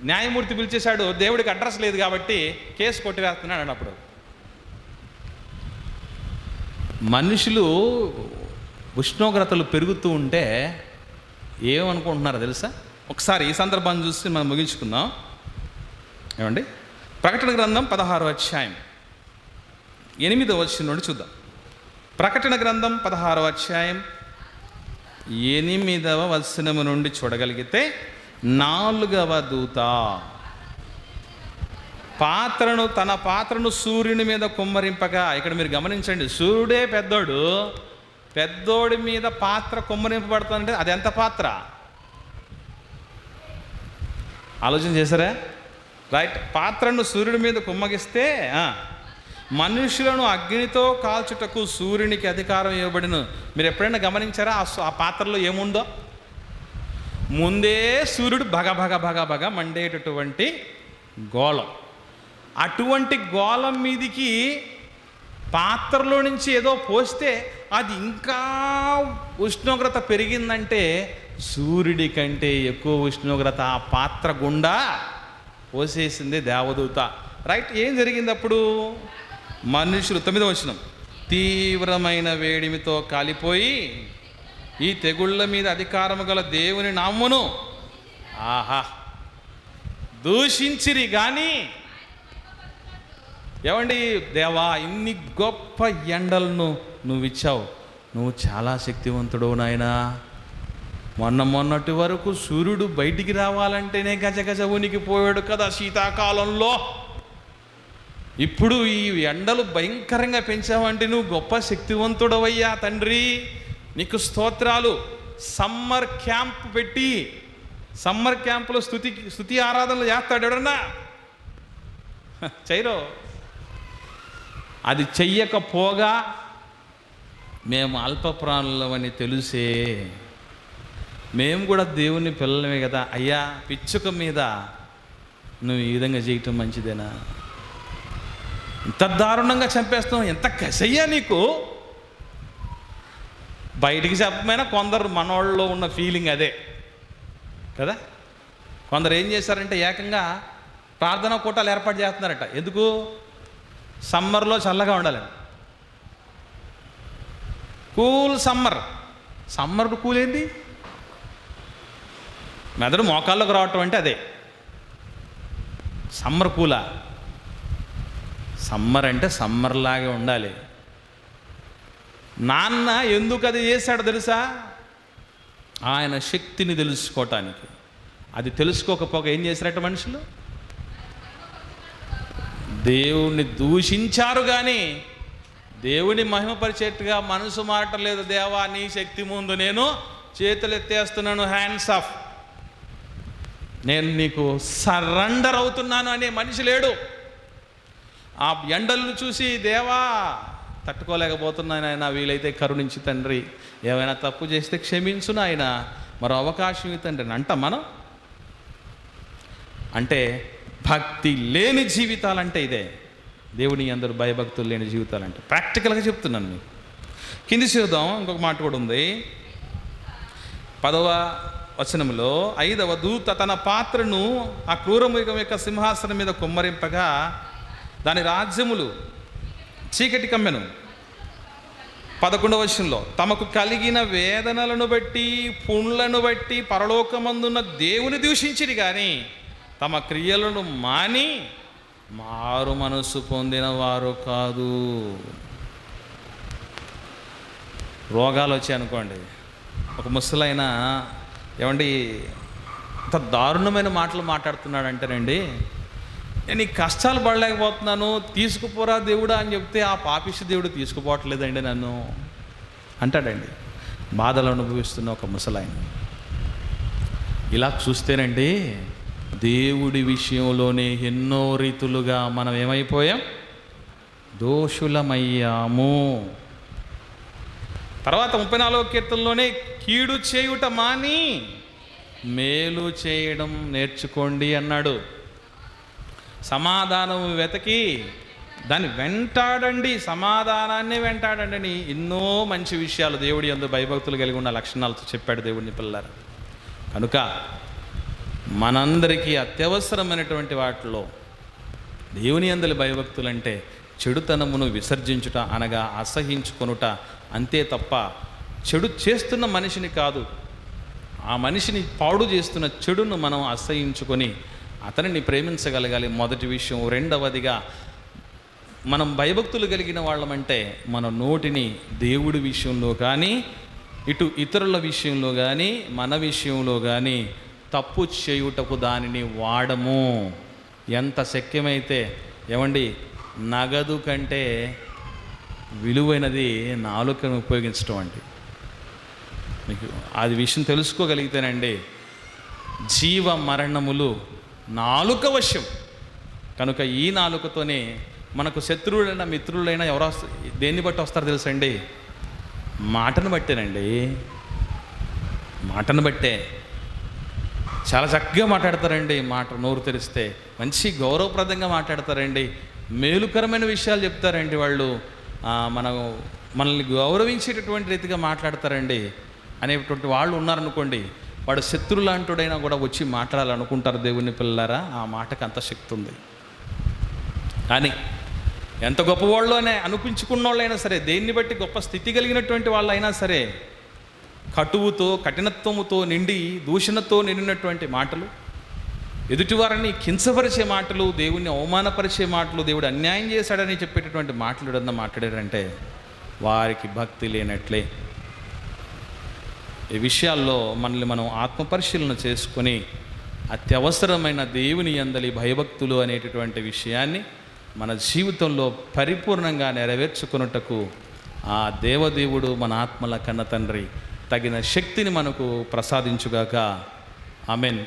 Speaker 1: న్యాయమూర్తి పిలిచేశాడు. దేవుడికి అడ్రస్ లేదు కాబట్టి కేసు కొట్టివేస్తున్నాడు అన్నప్పుడు. మనుషులు ఉష్ణోగ్రతలు పెరుగుతూ ఉంటే ఏమనుకుంటున్నారో తెలుసా? ఒకసారి ఈ సందర్భాన్ని చూసి మనం ముగించుకుందాం. ఏమండి, ప్రకటన గ్రంథం 16వ అధ్యాయం 8వ వచనం నుండి చూద్దాం. ప్రకటన గ్రంథం 16వ అధ్యాయం 8వ వచనం నుండి చూడగలిగితే, 4వ దూత తన పాత్రను సూర్యుని మీద కుమ్మరింపగా, ఇక్కడ మీరు గమనించండి, సూర్యుడే పెద్దోడి మీద పాత్ర కుమ్మరింపబడుతుందంటే అది ఎంత పాత్ర? ఆలోచన చేశారా? రైట్. పాత్రను సూర్యుడి మీద కుమ్మగిస్తే మనుషులను అగ్నితో కాల్చుటకు సూర్యునికి అధికారం ఇవ్వబడిన. మీరు ఎప్పుడైనా గమనించారా ఆ పాత్రలో ఏముందో? ముందే సూర్యుడు భగ మండేటటువంటి గోళం. అటువంటి గోళం మీదికి పాత్రలో నుంచి ఏదో పోస్తే అది ఇంకా ఉష్ణోగ్రత పెరిగిందంటే సూర్యుడి కంటే ఎక్కువ ఉష్ణోగ్రత ఆ పాత్ర గుండా పోసేసింది దేవదూత. రైట్. ఏం జరిగింది అప్పుడు? మనుషులు, 9వ వచనం, తీవ్రమైన వేడిమితో కాలిపోయి ఈ తెగుళ్ళ మీద అధికారము గల దేవుని నామమును దూషించిరి కానీ, ఏమండి, దేవా ఇన్ని గొప్ప ఎండలను నువ్వు ఇచ్చావు, నువ్వు చాలా శక్తివంతుడు నాయనా. మొన్నటి వరకు సూర్యుడు బయటికి రావాలంటేనే గజగజ ఉనికిపోయాడు కదా శీతాకాలంలో. ఇప్పుడు ఈ ఎండలు భయంకరంగా పెంచావంటే నువ్వు గొప్ప శక్తివంతుడవయ్యా తండ్రి, నీకు స్తోత్రాలు. సమ్మర్ క్యాంప్ పెట్టి సమ్మర్ క్యాంపులో స్తుతి ఆరాధనలు చేస్తాడు ఎవడన్నా? చేయరో. అది చెయ్యకపోగా మేము అల్పప్రాణులమని తెలిసే మేము కూడా దేవుని పిల్లలమే కదా అయ్యా, పిచ్చుక మీద నువ్వు ఈ విధంగా చేయటం మంచిదేనా? ఇంత దారుణంగా చంపేస్తావు, ఎంత కసయ్యా నీకు? బయటికి చెప్పమైనా కొందరు మనోళ్ళలో ఉన్న ఫీలింగ్ అదే కదా. కొందరు ఏం చేశారంటే ఏకంగా ప్రార్థనా కూటాలు ఏర్పాటు చేస్తున్నారట. ఎందుకు? సమ్మర్లో చల్లగా ఉండాలని. కూల్ సమ్మర్ కూల్ ఏంటి? మెదడు మోకాళ్ళకు రావటం అంటే అదే సమ్మర్ కూలా. సమ్మర్ అంటే సమ్మర్లాగే ఉండాలి. నాన్న ఎందుకు అది చేశాడో తెలుసా? ఆయన శక్తిని తెలుసుకోవటానికి. అది తెలుసుకోకపోక ఏం చేశారట మనుషులు? దేవుణ్ణి దూషించారు, కానీ దేవుని మహిమపరిచేట్టుగా మనసు మారటం లేదు. దేవా, నీ శక్తి ముందు నేను చేతులు ఎత్తేస్తున్నాను, హ్యాండ్స్ ఆఫ్, నేను నీకు సరెండర్ అవుతున్నాను అనే మనిషి లేడు. ఆ ఎండలను చూసి దేవా తట్టుకోలేకపోతున్నాను ఆయన, వీలైతే కరుణించి తండ్రి, ఏమైనా తప్పు చేస్తే క్షమించు నాయన, మరో అవకాశం తండ్రి అంట. మనం అంటే భక్తి లేని జీవితాలంటే ఇదే. దేవుని అందరూ భయభక్తులు లేని జీవితాలంటే ప్రాక్టికల్గా చెప్తున్నాను మీకు. కింది చూద్దాం, ఇంకొక మాట కూడా ఉంది. 10వ వచనంలో 5వ దూత తన పాత్రను ఆ క్రూరమృగం యొక్క సింహాసనం మీద కుమ్మరింపగా దాని రాజ్యములు చీకటి కమ్మెను. 11వ వచనంలో తమకు కలిగిన వేదనలను బట్టి పుండ్లను బట్టి పరలోకమందున్న దేవుని దూషించిరి, కానీ తమ క్రియలను మాని మారు మనసు పొందిన వారు కాదు. రోగాలు వచ్చాయి అనుకోండి, ఒక ముసలైన ఏమండి ఇంత దారుణమైన మాటలు మాట్లాడుతున్నాడంటేనండి, నేను ఈ కష్టాలు పడలేకపోతున్నాను, తీసుకుపోరా దేవుడా అని చెప్తే ఆ పాపిష్టి దేవుడు తీసుకుపోవట్లేదండి నన్ను అంటాడండి. బాధలు అనుభవిస్తున్న ఒక ముసలాయన. ఇలా చూస్తేనండి దేవుడి విషయంలోనే ఎన్నో రీతులుగా మనం ఏమైపోయాం? దోషులమయ్యాము. తర్వాత 34వ కీర్తనలోనే కీడు చేయుట మాని మేలు చేయడం నేర్చుకోండి అన్నాడు. సమాధానం వెతకి దాన్ని వెంటాడండి, సమాధానాన్ని వెంటాడండి అని ఎన్నో మంచి విషయాలు దేవుడి యందు భయభక్తులు కలిగి ఉన్న లక్షణాలతో చెప్పాడు దేవుడిని పిల్లలారా. కనుక మనందరికీ అత్యవసరమైనటువంటి వాటిలో దేవుని యందలి భయభక్తులు అంటే చెడుతనమును విసర్జించుట, అనగా అసహించుకొనుట అంతే తప్ప చెడు చేస్తున్న మనిషిని కాదు, ఆ మనిషిని పాడు చేస్తున్న చెడును మనం అసహించుకొని అతనిని ప్రేమించగలగాలి. మొదటి విషయం. రెండవదిగా మనం భయభక్తులు కలిగిన వాళ్ళమంటే మన నోటిని దేవుడి విషయంలో కానీ ఇటు ఇతరుల విషయంలో కానీ మన విషయంలో కానీ తప్పు చేయుటకు దానిని వాడము. ఎంత శక్యమైతే ఏమండి, నగదు కంటే విలువైనది నాలుకను ఉపయోగించడం అండి. మీకు అది విషయం తెలుసుకోగలిగితేనండి, జీవ మరణములు నాలుక వశం. కనుక ఈ నాలుకతోనే మనకు శత్రువులైనా మిత్రులైనా ఎవరు దేన్ని బట్టి వస్తారో తెలుసండి? మాటను బట్టేనండి. మాటను బట్టే చాలా చక్కగా మాట్లాడతారండి. మాట నోరు తెరిస్తే మంచి గౌరవప్రదంగా మాట్లాడతారండి. మేలుకరమైన విషయాలు చెప్తారండి. వాళ్ళు మనల్ని గౌరవించేటటువంటి రీతిగా మాట్లాడతారండి అనేటువంటి వాళ్ళు ఉన్నారనుకోండి, వాడు శత్రులాంటుడైనా కూడా వచ్చి మాట్లాడాలనుకుంటారు. దేవుని పిల్లలారా, ఆ మాటకు అంత శక్తి ఉంది. కానీ ఎంత గొప్పవాళ్ళు అనే అనిపించుకున్న వాళ్ళైనా సరే, దేన్ని బట్టి గొప్ప స్థితి కలిగినటువంటి వాళ్ళైనా సరే, కటువుతో కఠినత్వముతో నిండి దూషణతో నిండినటువంటి మాటలు, ఎదుటివారిని కించపరిచే మాటలు, దేవుణ్ణి అవమానపరిచే మాటలు, దేవుడు అన్యాయం చేశాడని చెప్పేటటువంటి మాటలు ఏదన్నా మాట్లాడారంటే వారికి భక్తి లేనట్లే. ఈ విషయాల్లో మనల్ని మనం ఆత్మపరిశీలన చేసుకొని అత్యవసరమైన దేవుని యందలి భయభక్తులు అనేటటువంటి విషయాన్ని మన జీవితంలో పరిపూర్ణంగా నెరవేర్చుకున్నటకు ఆ దేవదేవుడు మన ఆత్మల కన్న తండ్రి తగిన శక్తిని మనకు ప్రసాదించుగాక. ఆమెన్.